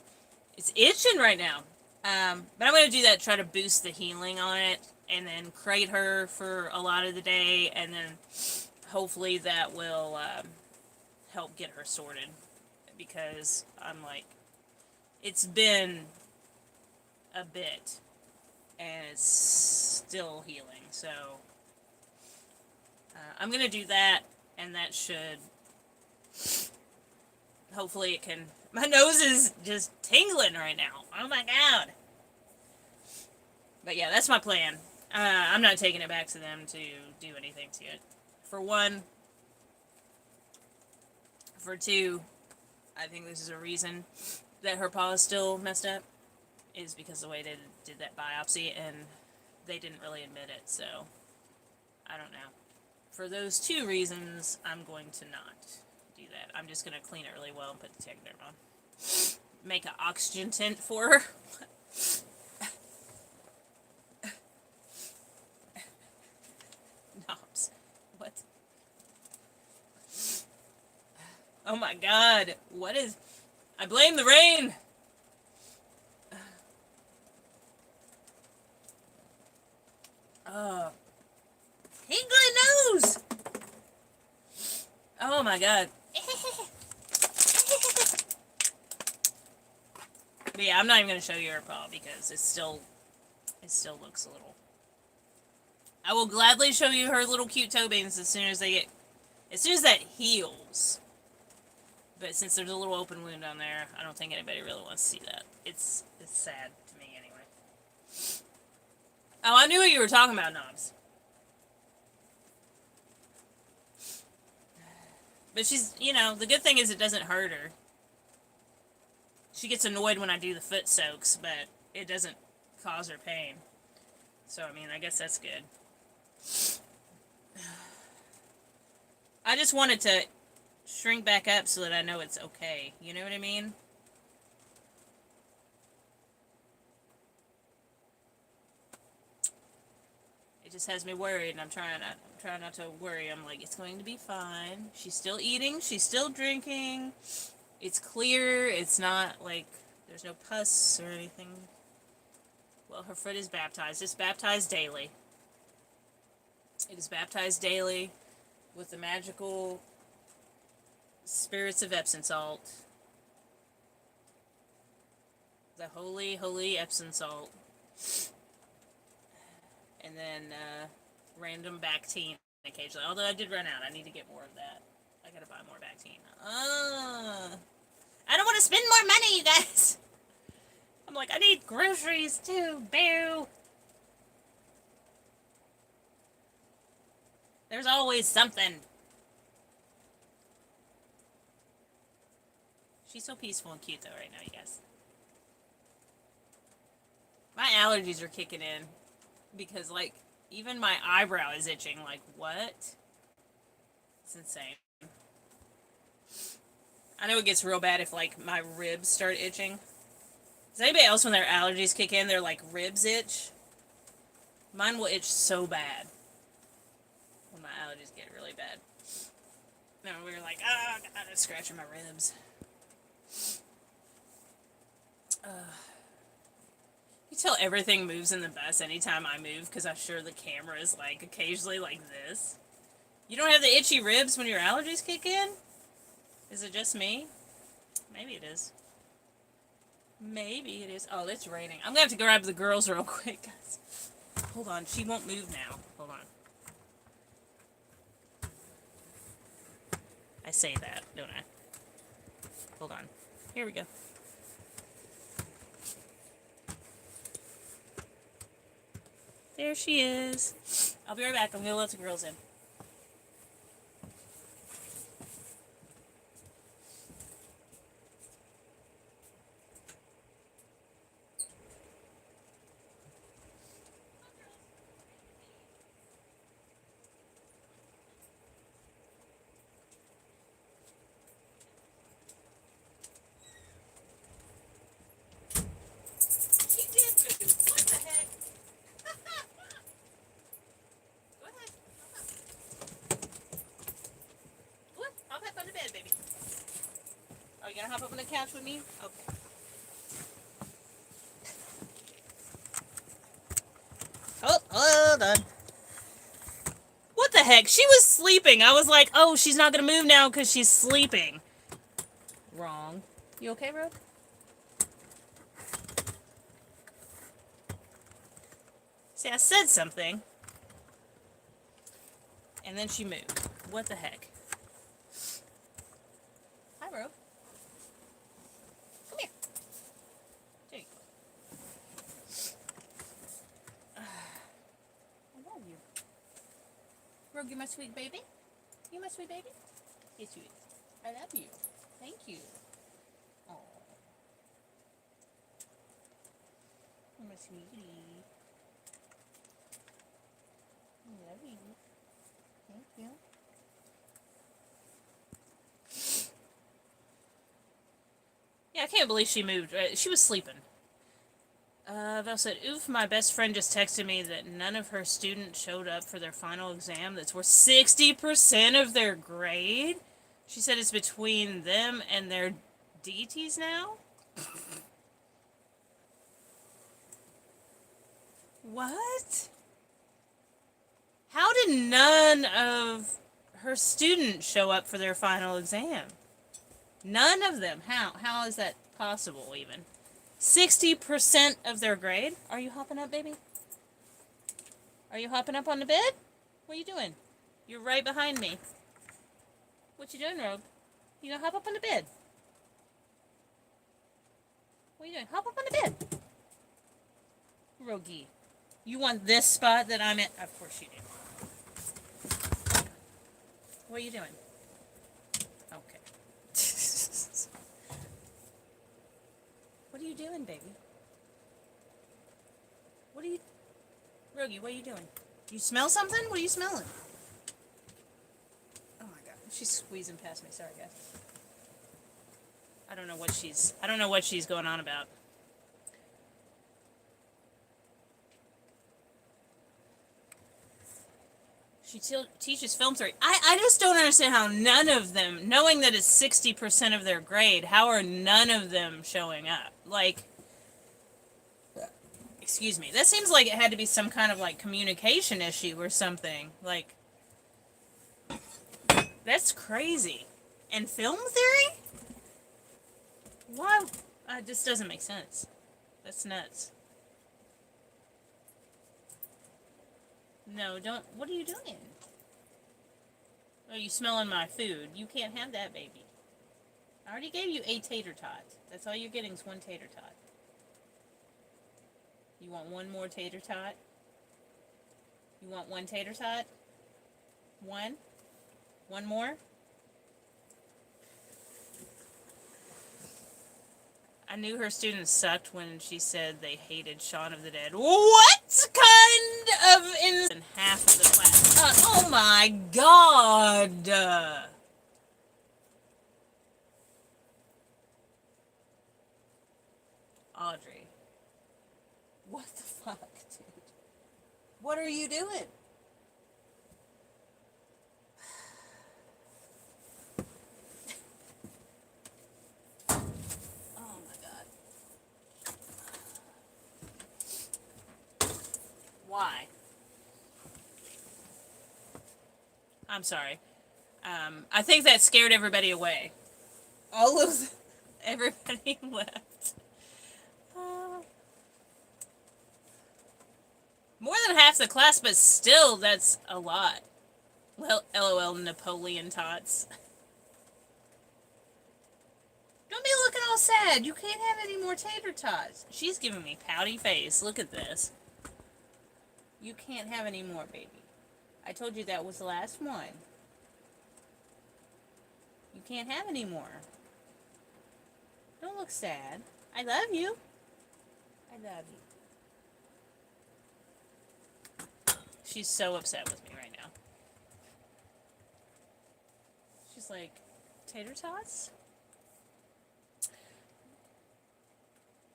Speaker 1: It's itching right now. But I'm going to do that, try to boost the healing on it, and then crate her for a lot of the day, and then hopefully that will help get her sorted. Because I'm like, it's been a bit, and it's still healing, so I'm gonna do that, and that should, hopefully it can, my nose is just tingling right now, oh my god. But yeah, that's my plan. I'm not taking it back to them to do anything to it, for one. For two, I think this is a reason that her paw is still messed up, is because the way they did that biopsy, and they didn't really admit it, so I don't know. For those two reasons, I'm going to not do that. I'm just going to clean it really well and put the Tegaderm on. Make an oxygen tent for her. Knobs. What? Oh my god. What is... I blame the rain! Tingly nose! Oh my god. But yeah, I'm not even going to show you her paw because it still looks a little... I will gladly show you her little cute toe beans as soon as that heals. But since there's a little open wound on there, I don't think anybody really wants to see that. It's sad to me anyway. Oh, I knew what you were talking about, Knobs. But she's, you know, the good thing is it doesn't hurt her. She gets annoyed when I do the foot soaks, but it doesn't cause her pain. So, I mean, I guess that's good. I just wanted to shrink back up so that I know it's okay. You know what I mean? It just has me worried, and I'm trying not to worry. I'm like, it's going to be fine. She's still eating. She's still drinking. It's clear. It's not like there's no pus or anything. Well, her foot is baptized. It's baptized daily. It is baptized daily with the magical spirits of Epsom salt. The holy, holy Epsom salt. And then random Bactine occasionally. Although I did run out. I need to get more of that. I gotta buy more Bactine. I don't want to spend more money, you guys. I'm like, I need groceries too. Boo. There's always something. She's so peaceful and cute though right now, you guys. My allergies are kicking in because like even my eyebrow is itching. Like what? It's insane. I know it gets real bad if like my ribs start itching. Does anybody else when their allergies kick in, their like ribs itch? Mine will itch so bad when my allergies get really bad. No, we were like, oh god, it's scratching my ribs. You tell everything moves in the bus anytime I move because I'm sure the camera is like occasionally like this. You don't have the itchy ribs when your allergies kick in? Is it just me? Maybe it is. Maybe it is. Oh, it's raining. I'm gonna have to grab the girls real quick, guys. Hold on, she won't move now. Hold on. I say that, don't I? Hold on. Here we go. There she is. I'll be right back. I'm gonna let the girls in. Are you gonna hop up on the couch with me? Okay. Oh, hold on. What the heck? She was sleeping. I was like, oh, she's not gonna move now because she's sleeping. Wrong. You okay, bro? See, I said something. And then she moved. What the heck? Hi, bro. Come here. There you go. I love you. Bro, you my sweet baby? You my sweet baby? Yes, you is. I love you. Thank you. Aww. You're my sweetie. I love you. Thank you. Yeah, I can't believe she moved. She was sleeping. Val said, oof, my best friend just texted me that none of her students showed up for their final exam that's worth 60% of their grade. She said it's between them and their deities now. What? How did none of her students show up for their final exam? None of them. How? How is that possible, even? 60% of their grade? Are you hopping up, baby? Are you hopping up on the bed? What are you doing? You're right behind me. What you doing, Rogue? You gonna hop up on the bed? What are you doing? Hop up on the bed. Rogie. You want this spot that I'm in? Of course you do. What are you doing? Okay. What are you doing, baby? What are you... Rogie, what are you doing? You smell something? What are you smelling? Oh my god. She's squeezing past me. Sorry, guys. I don't know what she's going on about. She teaches film theory. I just don't understand how none of them, knowing that it's 60% of their grade, how are none of them showing up? Like, excuse me. That seems like it had to be some kind of like communication issue or something. Like, that's crazy. And film theory? Why? It just doesn't make sense. That's nuts. No, don't. What are you doing? Are you smelling my food? You can't have that, baby. I already gave you a tater tot. That's all you're getting is one tater tot. You want one more tater tot? You want one tater tot? One? One more? I knew her students sucked when she said they hated Shaun of the Dead. What kind of in half of the class? Oh my god! Audrey. What the fuck, dude? What are you doing? Why? I'm sorry. I think that scared everybody away. All of everybody left. More than half the class, but still, that's a lot. Well, LOL, Napoleon tots. Don't be looking all sad. You can't have any more tater tots. She's giving me pouty face. Look at this. You can't have any more, baby. I told you that was the last one. You can't have any more. Don't look sad. I love you. I love you. She's so upset with me right now. She's like, tater tots?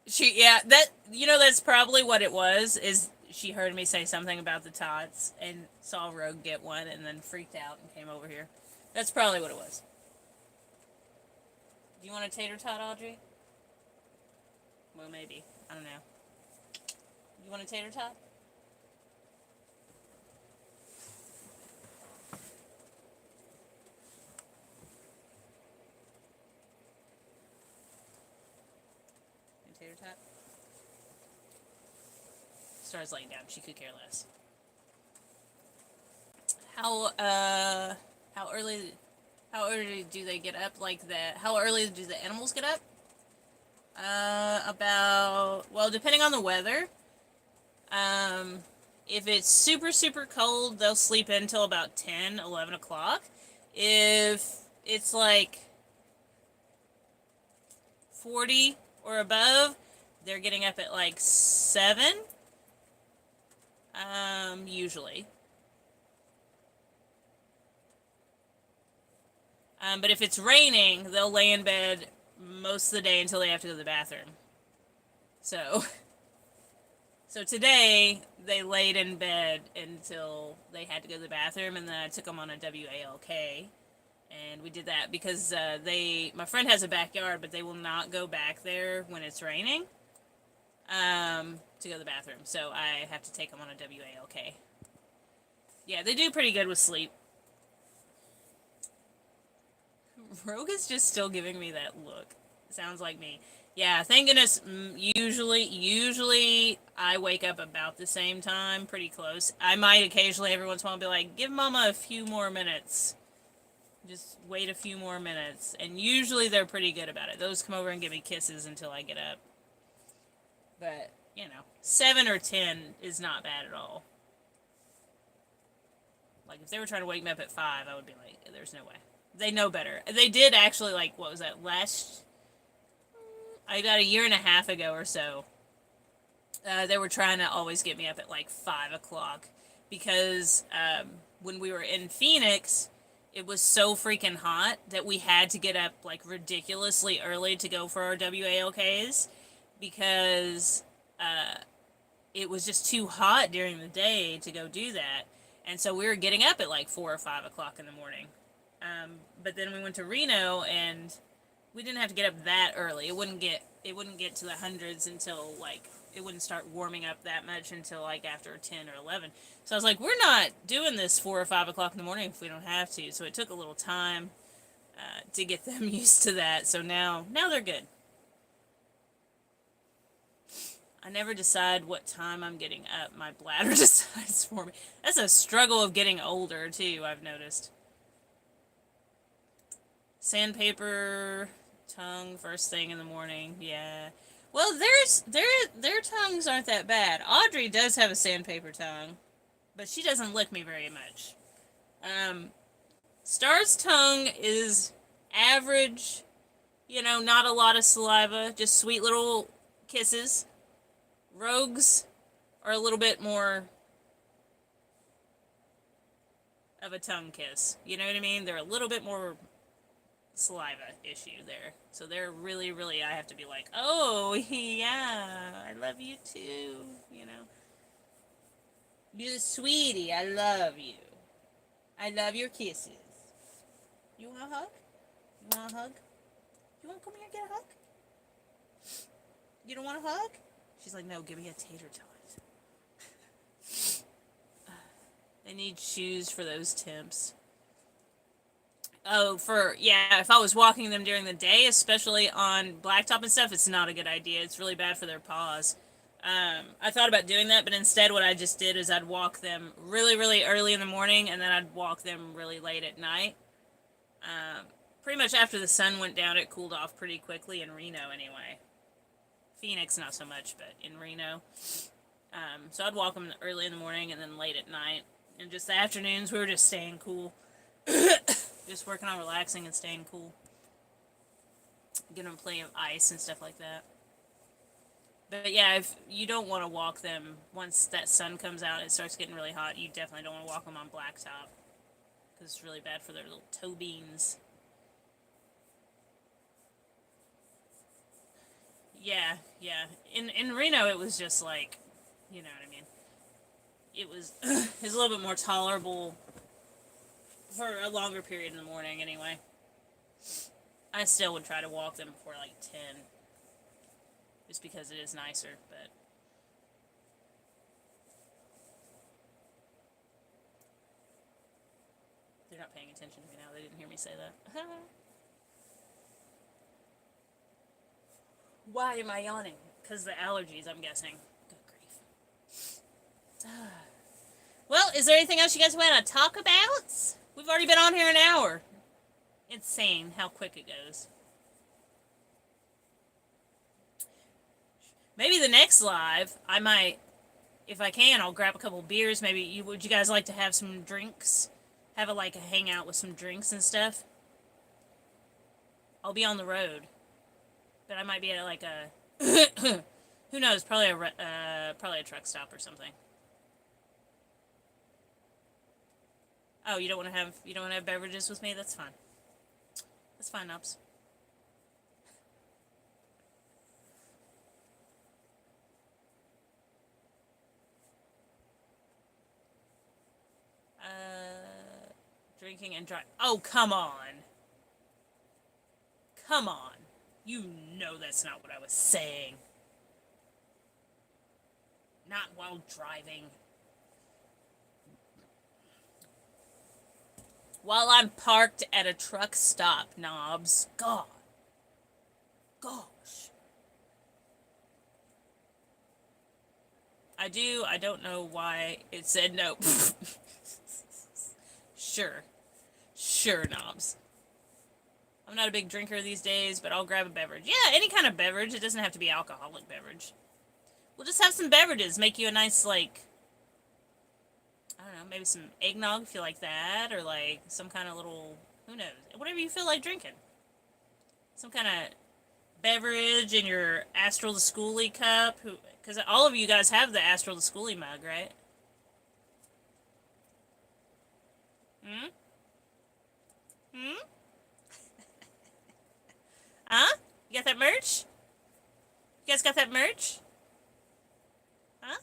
Speaker 1: That's probably what it was, is she heard me say something about the tots and saw Rogue get one and then freaked out and came over here. That's probably what it was. Do you want a tater tot, Audrey? Well, maybe. I don't know. You want a tater tot? A tater tot? Star's laying down. She could care less. How early do they get up? How early do the animals get up? Depending on the weather. If it's super, super cold, they'll sleep until about 10, 11 o'clock. If it's like 40 or above, they're getting up at like 7. Usually. But if it's raining, they'll lay in bed most of the day until they have to go to the bathroom. So today, they laid in bed until they had to go to the bathroom, and then I took them on a WALK, and we did that because my friend has a backyard, but they will not go back there when it's raining to go to the bathroom, so I have to take them on a WALK. Yeah, they do pretty good with sleep. Rogue is just still giving me that look. Sounds like me. Yeah, thank goodness. Usually I wake up about the same time, pretty close. I might occasionally, every once in a while, be like, give Mama a few more minutes. Just wait a few more minutes. And usually they're pretty good about it. Those come over and give me kisses until I get up. But, 7 or 10 is not bad at all. Like, if they were trying to wake me up at 5, I would be like, there's no way. They know better. They did actually, what was that, about a year and a half ago or so, they were trying to always get me up at 5 o'clock because when we were in Phoenix, it was so freaking hot that we had to get up ridiculously early to go for our WALKs because it was just too hot during the day to go do that. And so we were getting up at like 4 or 5 o'clock in the morning. But then we went to Reno, and we didn't have to get up that early. It wouldn't get to the hundreds until like it wouldn't start warming up that much until like after 10 or 11. So I was like, we're not doing this 4 or 5 o'clock in the morning if we don't have to. So it took a little time to get them used to that. So now they're good. I never decide what time I'm getting up. My bladder decides for me. That's a struggle of getting older too, I've noticed. Sandpaper tongue first thing in the morning. Yeah. Well, their tongues aren't that bad. Audrey does have a sandpaper tongue, but she doesn't lick me very much. Star's tongue is average, not a lot of saliva, just sweet little kisses. Rogues are a little bit more of a tongue kiss. You know what I mean? They're a little bit more saliva issue there. So they're really, really, I have to be like, oh, yeah, I love you too, You sweetie, I love you. I love your kisses. You want a hug? You want a hug? You want to come here and get a hug? You don't want a hug? She's like, no, give me a tater tot. They need shoes for those temps. Oh, if I was walking them during the day, especially on blacktop and stuff, it's not a good idea. It's really bad for their paws. I thought about doing that, but instead what I just did is I'd walk them really, really early in the morning, and then I'd walk them really late at night. Pretty much after the sun went down, it cooled off pretty quickly in Reno anyway. Phoenix, not so much, but in Reno. So I'd walk them early in the morning and then late at night. And just the afternoons, we were just staying cool. Just working on relaxing and staying cool. Getting them plenty of ice and stuff like that. But yeah, if you don't want to walk them once that sun comes out and it starts getting really hot, you definitely don't want to walk them on blacktop. Because it's really bad for their little toe beans. Yeah. In Reno, it was just like, you know what I mean. It was a little bit more tolerable for a longer period in the morning, anyway. I still would try to walk them before like 10, just because it is nicer. But they're not paying attention to me now. They didn't hear me say that. Why am I yawning? Because the allergies, I'm guessing. Good grief. Well, is there anything else you guys want to talk about? We've already been on here an hour. Insane how quick it goes. Maybe the next live, I might, if I can, I'll grab a couple beers. Maybe would you guys like to have some drinks? Have a hangout with some drinks and stuff? I'll be on the road. But I might be at like a who knows, probably a truck stop or something. Oh, you don't want to have beverages with me? That's fine. That's fine, Nubs. Drinking and driving. Oh, come on. Come on. You know that's not what I was saying. Not while driving. While I'm parked at a truck stop, Knobs. God. Gosh. I don't know why it said no. Sure, Knobs. I'm not a big drinker these days, but I'll grab a beverage. Yeah, any kind of beverage. It doesn't have to be alcoholic beverage. We'll just have some beverages. Make you a nice, I don't know, maybe some eggnog if you like that, or some kind of little, who knows, whatever you feel like drinking. Some kind of beverage in your Astral the Schoolie cup, because all of you guys have the Astral the Schoolie mug, right? Huh? You got that merch? You guys got that merch? Huh?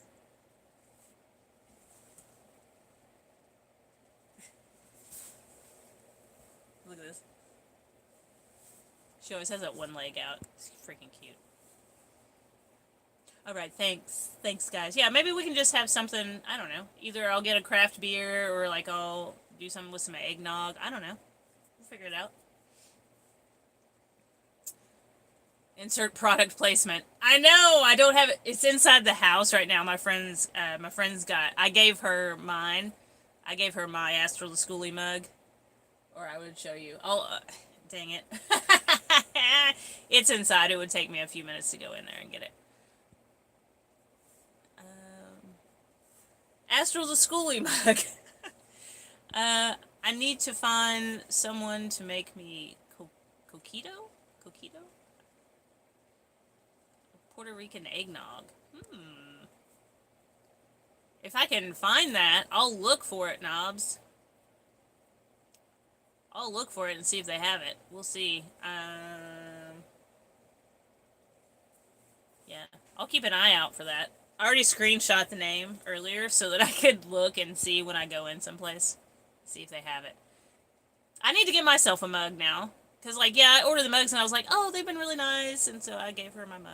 Speaker 1: She always has that one leg out. It's freaking cute. Alright, thanks. Thanks, guys. Yeah, maybe we can just have something, I don't know. Either I'll get a craft beer, or, like, I'll do something with some eggnog. I don't know. We'll figure it out. Insert product placement. I know, I don't have it. It's inside the house right now. My friend's got, I gave her mine. I gave her my Astral the Schoolie mug. Or I would show you. Oh, dang it. It's inside. It would take me a few minutes to go in there and get it. Astral the Schoolie mug. I need to find someone to make me coquito? Coquito? Puerto Rican eggnog. If I can find that, I'll look for it, Knobs. I'll look for it and see if they have it. We'll see. Yeah, I'll keep an eye out for that. I already screenshot the name earlier so that I could look and see when I go in someplace. See if they have it. I need to get myself a mug now. Because, like, yeah, I ordered the mugs and I was like, oh, they've been really nice. And so I gave her my mug.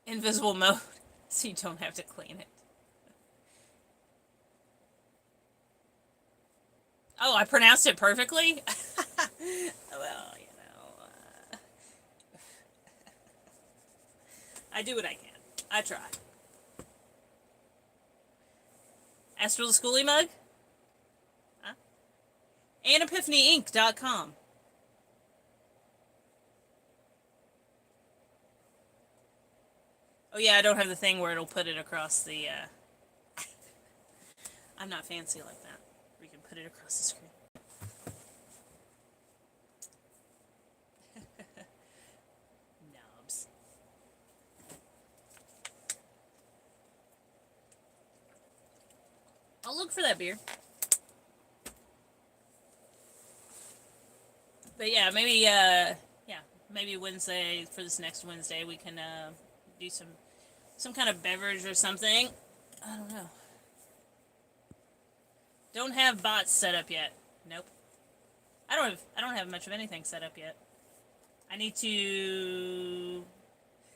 Speaker 1: Invisible mode. So you don't have to clean it. Oh, I pronounced it perfectly? Well, you know. I do what I can. I try. Astral the Schoolie mug? Huh? AnEpiphanyInc.com. Oh yeah, I don't have the thing where it'll put it across the, I'm not fancy like that. We can put it across the screen. Knobs. I'll look for that beer. But yeah, maybe, maybe Wednesday, for this next Wednesday, we can, do some kind of beverage or something. I don't know. Don't have bots set up yet. Nope. I don't have much of anything set up yet. I need to...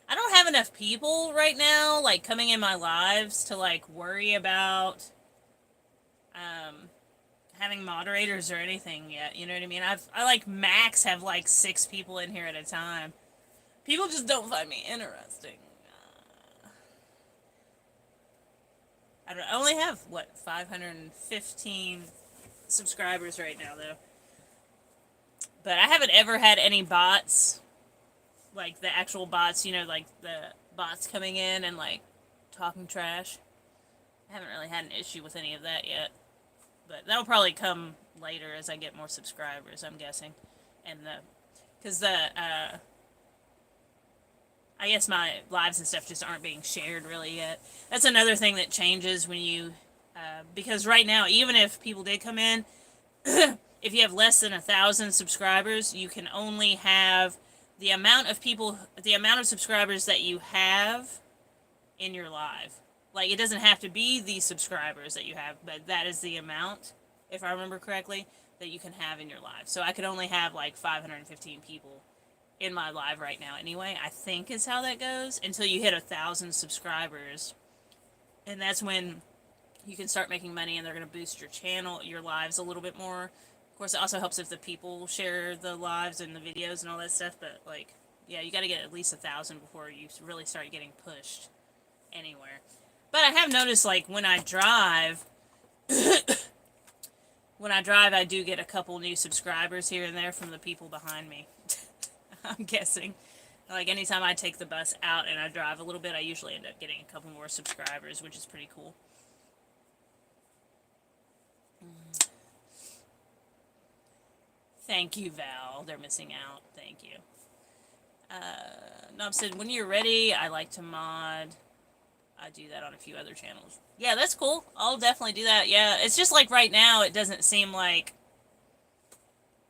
Speaker 1: I don't have enough people right now, like, coming in my lives to, like, worry about, having moderators or anything yet, you know what I mean? I like, max have, like, 6 people in here at a time. People just don't find me interesting. I only have, what, 515 subscribers right now, though. But I haven't ever had any bots, like the actual bots, you know, like the bots coming in and, like, talking trash. I haven't really had an issue with any of that yet. But that'll probably come later as I get more subscribers, I'm guessing. And because I guess my lives and stuff just aren't being shared really yet. That's another thing that changes when you, because right now, even if people did come in, if you have less than 1,000 subscribers, you can only have the amount of subscribers that you have in your live. Like, it doesn't have to be the subscribers that you have, but that is the amount, if I remember correctly, that you can have in your live. So I could only have, like, 515 people in my live right now anyway, I think is how that goes, until you hit 1,000 subscribers. And that's when you can start making money and they're going to boost your channel, your lives a little bit more. Of course, it also helps if the people share the lives and the videos and all that stuff, but, like, yeah, you got to get at least 1,000 before you really start getting pushed anywhere. But I have noticed, like, when I drive, I do get a couple new subscribers here and there from the people behind me. I'm guessing. Like, anytime I take the bus out and I drive a little bit, I usually end up getting a couple more subscribers, which is pretty cool. Thank you, Val. They're missing out. Thank you. Nob said, when you're ready, I like to mod. I do that on a few other channels. Yeah, that's cool. I'll definitely do that. Yeah, it's just like right now, it doesn't seem like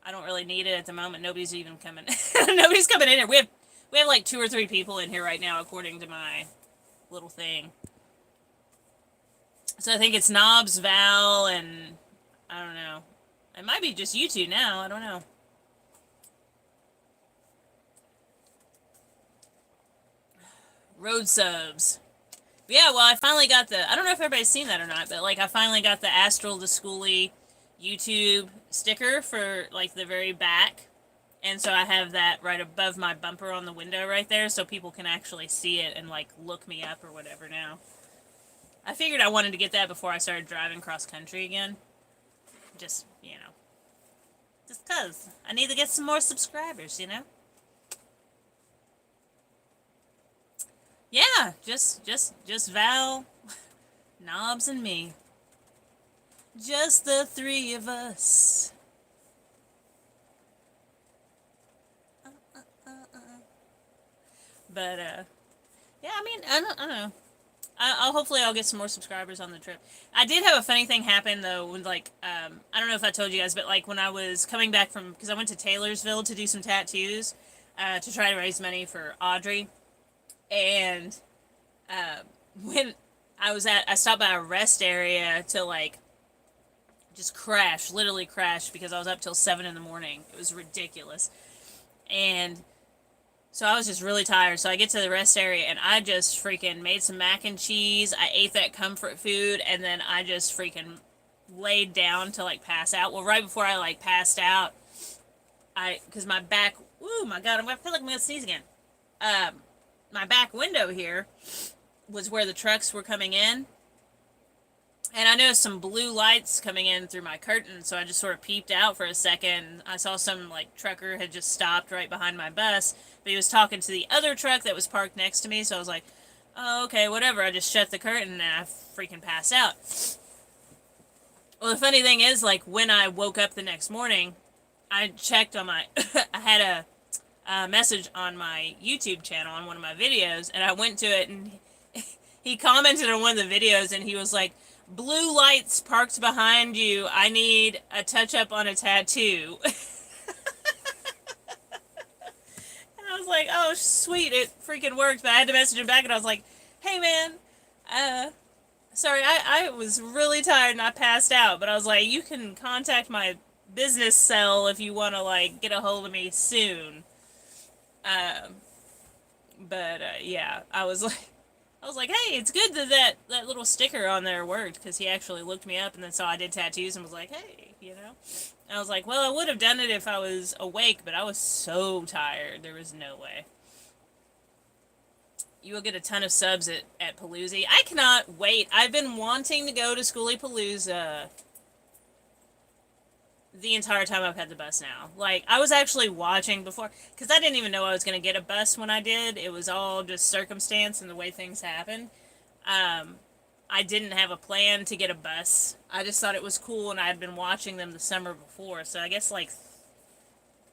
Speaker 1: I don't really need it at the moment. Nobody's even coming. Nobody's coming in here. We have like 2 or 3 people in here right now, according to my little thing. So I think it's Knobs, Val, and I don't know. It might be just you two now. I don't know. Road subs. Yeah, well, I finally got the. I don't know if everybody's seen that or not, but like, I finally got the Astral to Schoolie YouTube sticker for like the very back, and so I have that right above my bumper on the window right there, so people can actually see it and like look me up or whatever. Now, I figured I wanted to get that before I started driving cross country again. Just just cause I need to get some more subscribers. Yeah, just Val, Knobs, and me. Just the three of us. But yeah, I mean, I don't know. I'll hopefully I'll get some more subscribers on the trip. I did have a funny thing happen though when like I don't know if I told you guys, but like when I was coming back from because I went to Taylorsville to do some tattoos, to try to raise money for Audrey, and uh, when I stopped by a rest area to like just crash, literally crash because I was up till 7 in the morning. It was ridiculous, and so I was just really tired. So I get to the rest area and I just freaking made some mac and cheese. I ate that comfort food and then I just freaking laid down to like pass out. Well, right before I like passed out, because my back, ooh, my God, I feel like I'm gonna sneeze again. Um, my back window here was where the trucks were coming in. And I noticed some blue lights coming in through my curtain, so I just sort of peeped out for a second. I saw some like trucker had just stopped right behind my bus, but he was talking to the other truck that was parked next to me, so I was like, oh, okay, whatever. I just shut the curtain and I freaking passed out. Well, the funny thing is, like, when I woke up the next morning, I checked on my, I had a message on my YouTube channel on one of my videos, and I went to it, and he commented on one of the videos, and he was like, blue lights parked behind you. I need a touch up on a tattoo. And I was like, oh, sweet, it freaking worked. But I had to message him back, and I was like, hey, man, uh, sorry, I was really tired and I passed out. But I was like, you can contact my business cell if you want to, like, get a hold of me soon. Um, but, yeah, I was like, hey, it's good that that little sticker on there worked because he actually looked me up and then saw I did tattoos and was like, hey. I was like, well, I would have done it if I was awake, but I was so tired. There was no way. You will get a ton of subs at Palooza. I cannot wait. I've been wanting to go to Schoolie Palooza the entire time I've had the bus now. Like, I was actually watching before, because I didn't even know I was going to get a bus when I did. It was all just circumstance and the way things happened. Um, I didn't have a plan to get a bus. I just thought it was cool, and I had been watching them the summer before. So I guess like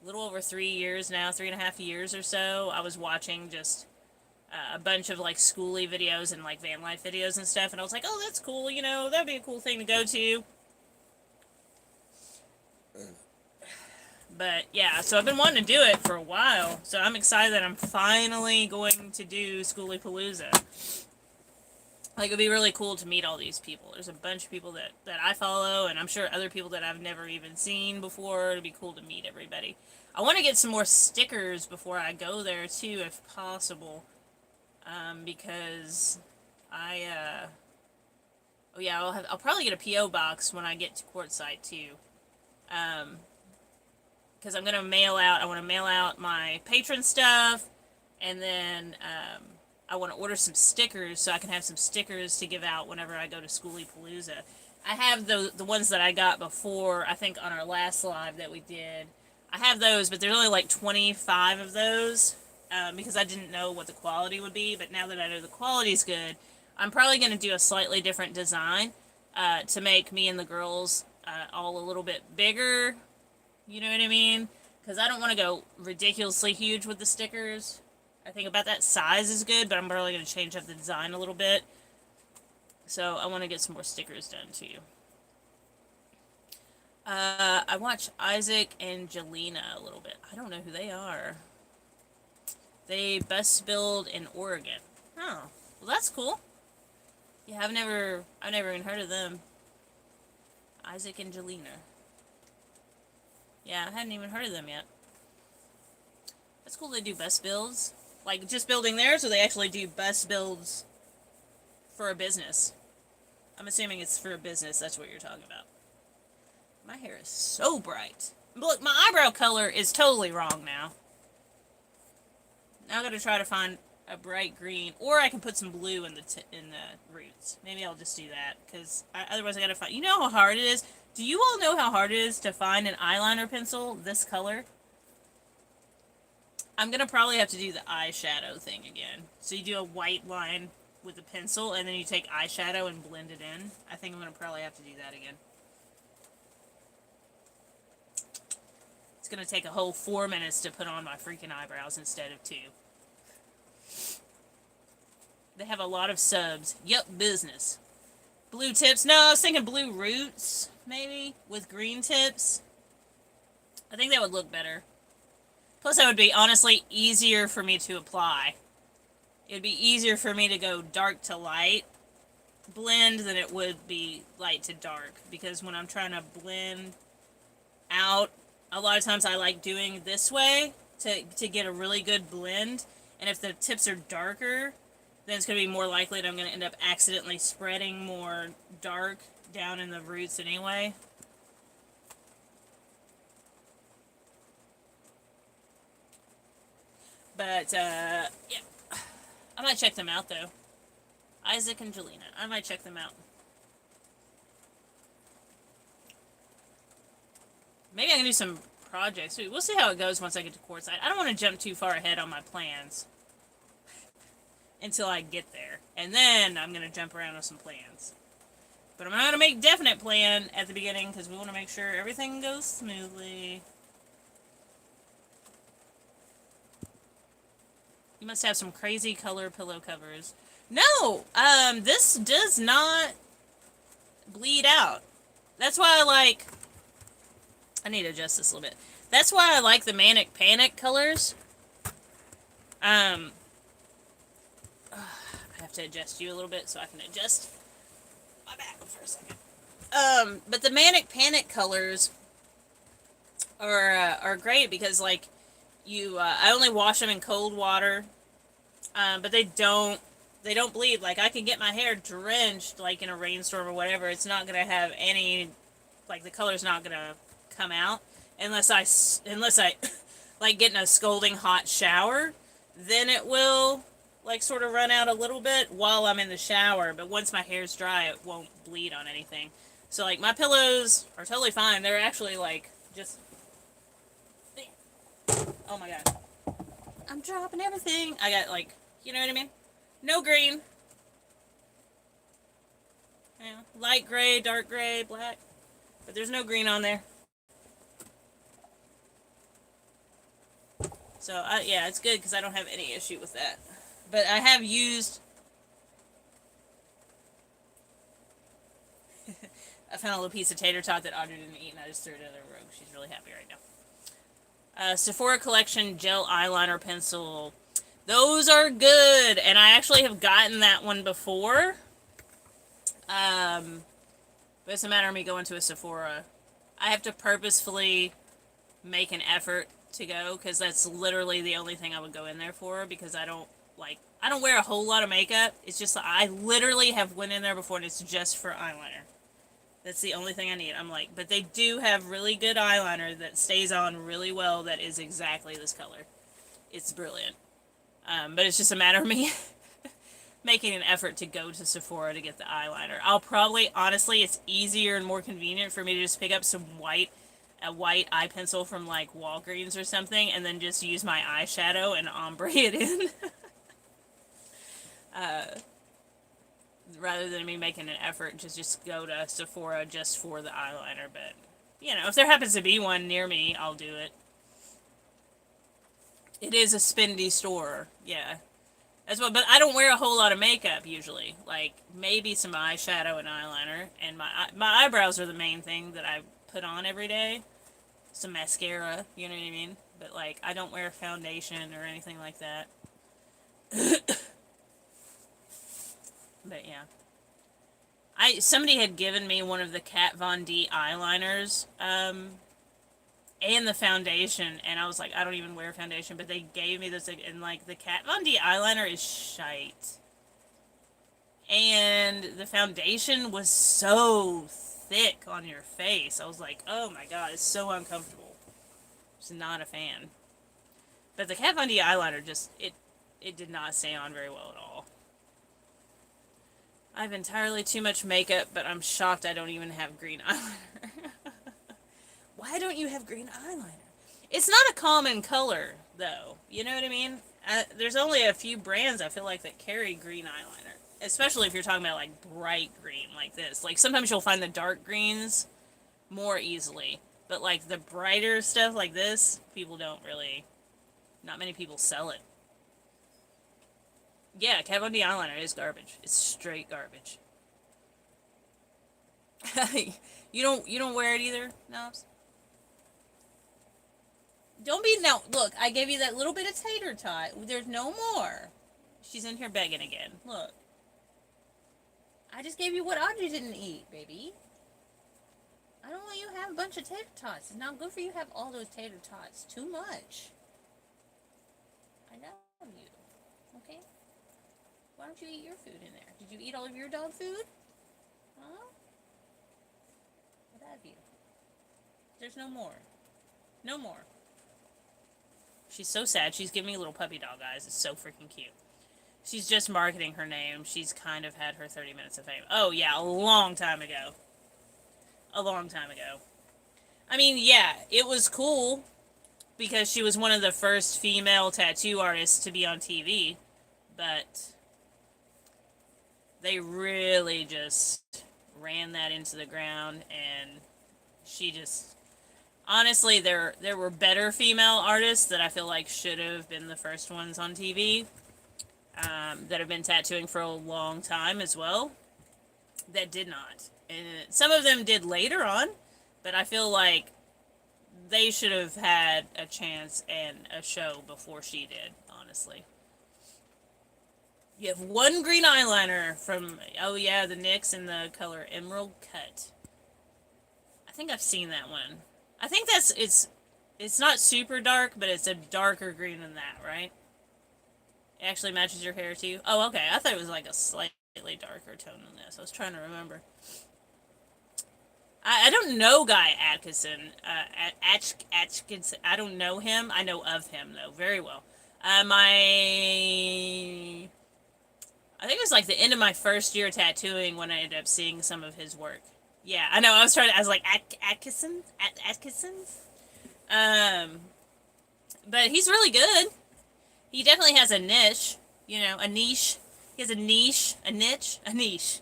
Speaker 1: a little over 3 years now, 3.5 years or so, I was watching just a bunch of like schooly videos and like van life videos and stuff. And I was like, oh, that's cool. That'd be a cool thing to go to. But yeah, so I've been wanting to do it for a while. So I'm excited that I'm finally going to do Schoolie Palooza. Like, it'd be really cool to meet all these people. There's a bunch of people that I follow, and I'm sure other people that I've never even seen before. It'd be cool to meet everybody. I want to get some more stickers before I go there, too, if possible. Because oh yeah, I'll probably get a P.O. box when I get to Quartzsite, too. Because I want to mail out my patron stuff, and then, I want to order some stickers so I can have some stickers to give out whenever I go to Schoolie Palooza. I have the ones that I got before, I think on our last live that we did. I have those, but there's only like 25 of those, because I didn't know what the quality would be, but now that I know the quality's good, I'm probably going to do a slightly different design, to make me and the girls, all a little bit bigger, you know what I mean? Because I don't want to go ridiculously huge with the stickers. I think about that size is good, but I'm probably going to change up the design a little bit. So I want to get some more stickers done too. I watch Isaac and Jelena a little bit. I don't know who they are. They bus build in Oregon. Oh, well that's cool. Yeah, I've never even heard of them. Isaac and Jelena. Yeah, I hadn't even heard of them yet. That's cool they do bus builds. Like, just building theirs, or they actually do bus builds for a business? I'm assuming it's for a business, that's what you're talking about. My hair is so bright. Look, my eyebrow color is totally wrong now. Now I gotta try to find a bright green, or I can put some blue in the roots. Maybe I'll just do that, because otherwise I gotta find... You know how hard it is? Do you all know how hard it is to find an eyeliner pencil this color? I'm gonna probably have to do the eyeshadow thing again. So you do a white line with a pencil, and then you take eyeshadow and blend it in. I think I'm gonna probably have to do that again. It's gonna take a whole 4 minutes to put on my freaking eyebrows instead of 2. They have a lot of subs. Yup, business. Blue tips. No, I was thinking blue roots, maybe, with green tips. I think that would look better. Plus, that would be, honestly, easier for me to apply. It would be easier for me to go dark to light blend than it would be light to dark. Because when I'm trying to blend out, a lot of times I like doing this way to get a really good blend. And if the tips are darker, then it's going to be more likely that I'm going to end up accidentally spreading more dark down in the roots anyway. But, yeah. I might check them out, though. Isaac and Jelena. I might check them out. Maybe I can do some projects. We'll see how it goes once I get to Quartzsite. I don't want to jump too far ahead on my plans until I get there. And then I'm going to jump around on some plans. But I'm not going to make definite plan at the beginning because we want to make sure everything goes smoothly. You must have some crazy color pillow covers. No! This does not bleed out. That's why I like... I need to adjust this a little bit. That's why I like the Manic Panic colors. I have to adjust you a little bit so I can adjust my back for a second. But the Manic Panic colors are great because, like, I only wash them in cold water, but they don't bleed. Like, I can get my hair drenched, like, in a rainstorm or whatever. It's not gonna have any, like, the color's not gonna come out unless I like, get in a scalding hot shower. Then it will, like, sort of run out a little bit while I'm in the shower. But once my hair's dry, it won't bleed on anything. So, like, my pillows are totally fine. They're actually, like, just... Oh my god. I'm dropping everything. I got, like, you know what I mean? No green. Yeah, light gray, dark gray, black. But there's no green on there. So, yeah, it's good because I don't have any issue with that. But I have used... I found a little piece of tater tot that Audrey didn't eat, and I just threw it in the rogue. She's really happy right now. Sephora Collection Gel Eyeliner Pencil. Those are good, and I actually have gotten that one before. But it's a matter of me going to a Sephora. I have to purposefully make an effort to go, because that's literally the only thing I would go in there for, because I don't wear a whole lot of makeup. It's just, I literally have went in there before, and it's just for eyeliner. That's the only thing I need. I'm like, but they do have really good eyeliner that stays on really well that is exactly this color. It's brilliant. But it's just a matter of me making an effort to go to Sephora to get the eyeliner. I'll probably, honestly, it's easier and more convenient for me to just pick up some a white eye pencil from, like, Walgreens or something, and then just use my eyeshadow and ombre it in. Rather than me making an effort to just go to Sephora just for the eyeliner. But, you know, if there happens to be one near me, I'll do it. It is a spendy store, yeah. That's what, but I don't wear a whole lot of makeup, usually. Like, maybe some eyeshadow and eyeliner, and my eyebrows are the main thing that I put on every day. Some mascara, you know what I mean? But, like, I don't wear foundation or anything like that. But, yeah. Somebody had given me one of the Kat Von D eyeliners, and the foundation, and I was like, I don't even wear foundation, but they gave me this, and like the Kat Von D eyeliner is shite, and the foundation was so thick on your face. I was like, oh my god, it's so uncomfortable. Just not a fan. But the Kat Von D eyeliner just it did not stay on very well at all. I have entirely too much makeup, but I'm shocked I don't even have green eyeliner. Why don't you have green eyeliner? It's not a common color, though. You know what I mean? There's only a few brands I feel like that carry green eyeliner. Especially if you're talking about, like, bright green, like this. Like, sometimes you'll find the dark greens more easily. But, like, the brighter stuff like this, people don't really... Not many people sell it. Yeah, Kat Von D eyeliner is garbage. It's straight garbage. You don't wear it either, Nobs? Don't be... No, look, I gave you that little bit of tater tot. There's no more. She's in here begging again. Look. I just gave you what Audrey didn't eat, baby. I don't want you to have a bunch of tater tots. It's not good for you to have all those tater tots. Too much. I love you. Okay? Why don't you eat your food in there? Did you eat all of your dog food? Huh? What have you? There's no more. No more. She's so sad. She's giving me little puppy dog eyes. It's so freaking cute. She's just marketing her name. She's kind of had her 30 minutes of fame. Oh, yeah, a long time ago. A long time ago. I mean, yeah, it was cool because she was one of the first female tattoo artists to be on TV, but they really just ran that into the ground, and she just... Honestly, there were better female artists that I feel like should have been the first ones on TV, that have been tattooing for a long time as well, that did not. And some of them did later on, but I feel like they should have had a chance and a show before she did, honestly. You have one green eyeliner from, oh yeah, the NYX in the color Emerald Cut. I think I've seen that one. I think it's not super dark, but it's a darker green than that, right? It actually matches your hair too. Oh, okay. I thought it was like a slightly darker tone than this. I was trying to remember. I don't know Guy Atkinson. Atkinson. I don't know him. I know of him, though, very well. I think it was like the end of my first year tattooing when I ended up seeing some of his work. Yeah, I know. I was like, Atkinson? Atkinson? But he's really good. He definitely has a niche. You know, a niche. He has a niche. A niche? A niche.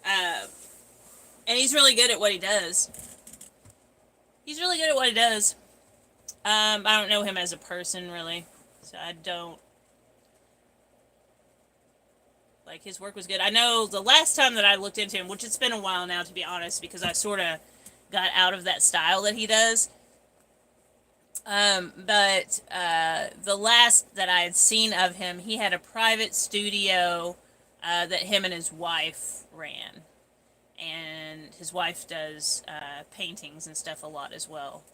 Speaker 1: And he's really good at what he does. He's really good at what he does. I don't know him as a person, really. So I don't... Like, his work was good. I know the last time that I looked into him, which it's been a while now, to be honest, because I sort of got out of that style that he does. But the last that I had seen of him, he had a private studio that him and his wife ran. And his wife does paintings and stuff a lot as well.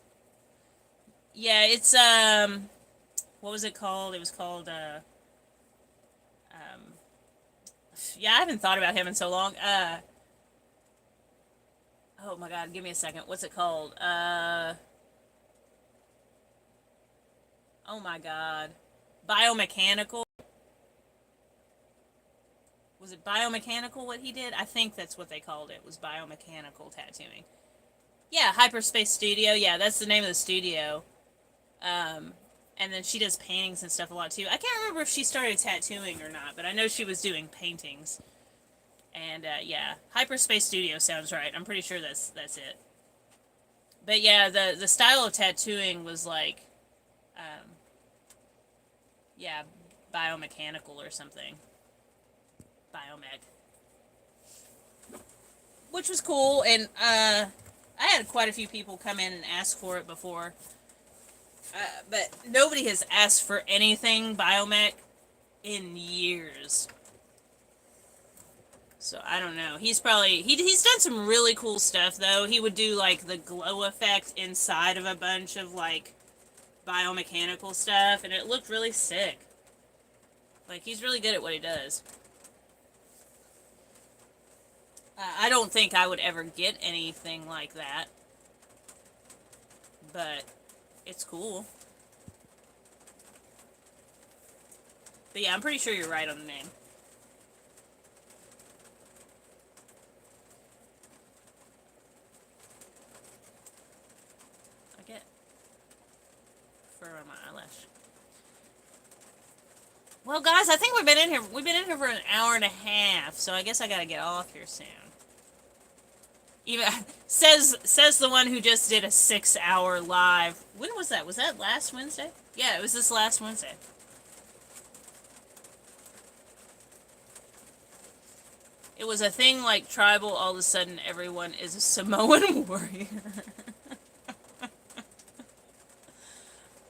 Speaker 1: Yeah, it's, what was it called? It was called, yeah, I haven't thought about him in so long. Oh my god, give me a second. What's it called? Oh my god. Biomechanical? Was it biomechanical what he did? I think that's what they called it, was biomechanical tattooing. Yeah, Hyperspace Studio. Yeah, that's the name of the studio. And then she does paintings and stuff a lot too. I can't remember if she started tattooing or not, but I know she was doing paintings. And yeah, Hyperspace Studio sounds right. I'm pretty sure that's it. But yeah, the style of tattooing was like, yeah, biomechanical or something. Biomech. Which was cool, and I had quite a few people come in and ask for it before. But nobody has asked for anything biomech in years. So I don't know. He's probably he's done some really cool stuff though. He would do like the glow effect inside of a bunch of like biomechanical stuff, and it looked really sick. Like he's really good at what he does. I don't think I would ever get anything like that, but it's cool. But yeah, I'm pretty sure you're right on the name. I get fur on my eyelash. Well, guys, I think we've been in here. We've been in here for an hour and a half, so I guess I gotta get off here soon. Even says the one who just did a 6-hour live. When was that? Was that last Wednesday? Yeah, it was this last Wednesday. It was a thing like tribal. All of a sudden, everyone is a Samoan warrior.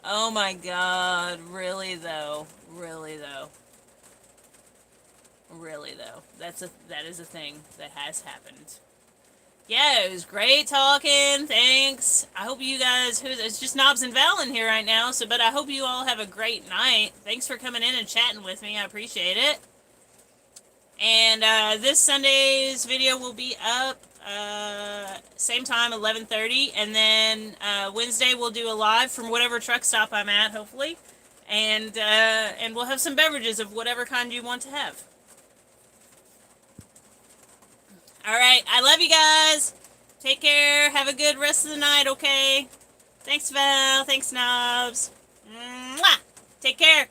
Speaker 1: Oh my god, really though? Really though? Really though? That is a thing that has happened. Yeah, it was great talking. Thanks. I hope you guys, it's just Knobs and Val in here right now, so but I hope you all have a great night. Thanks for coming in and chatting with me. I appreciate it. And this Sunday's video will be up same time, 11:30, and then Wednesday we'll do a live from whatever truck stop I'm at, hopefully, and we'll have some beverages of whatever kind you want to have. All right, I love you guys. Take care. Have a good rest of the night. Okay. Thanks, Val. Thanks, Knobs. Mwah! Take care.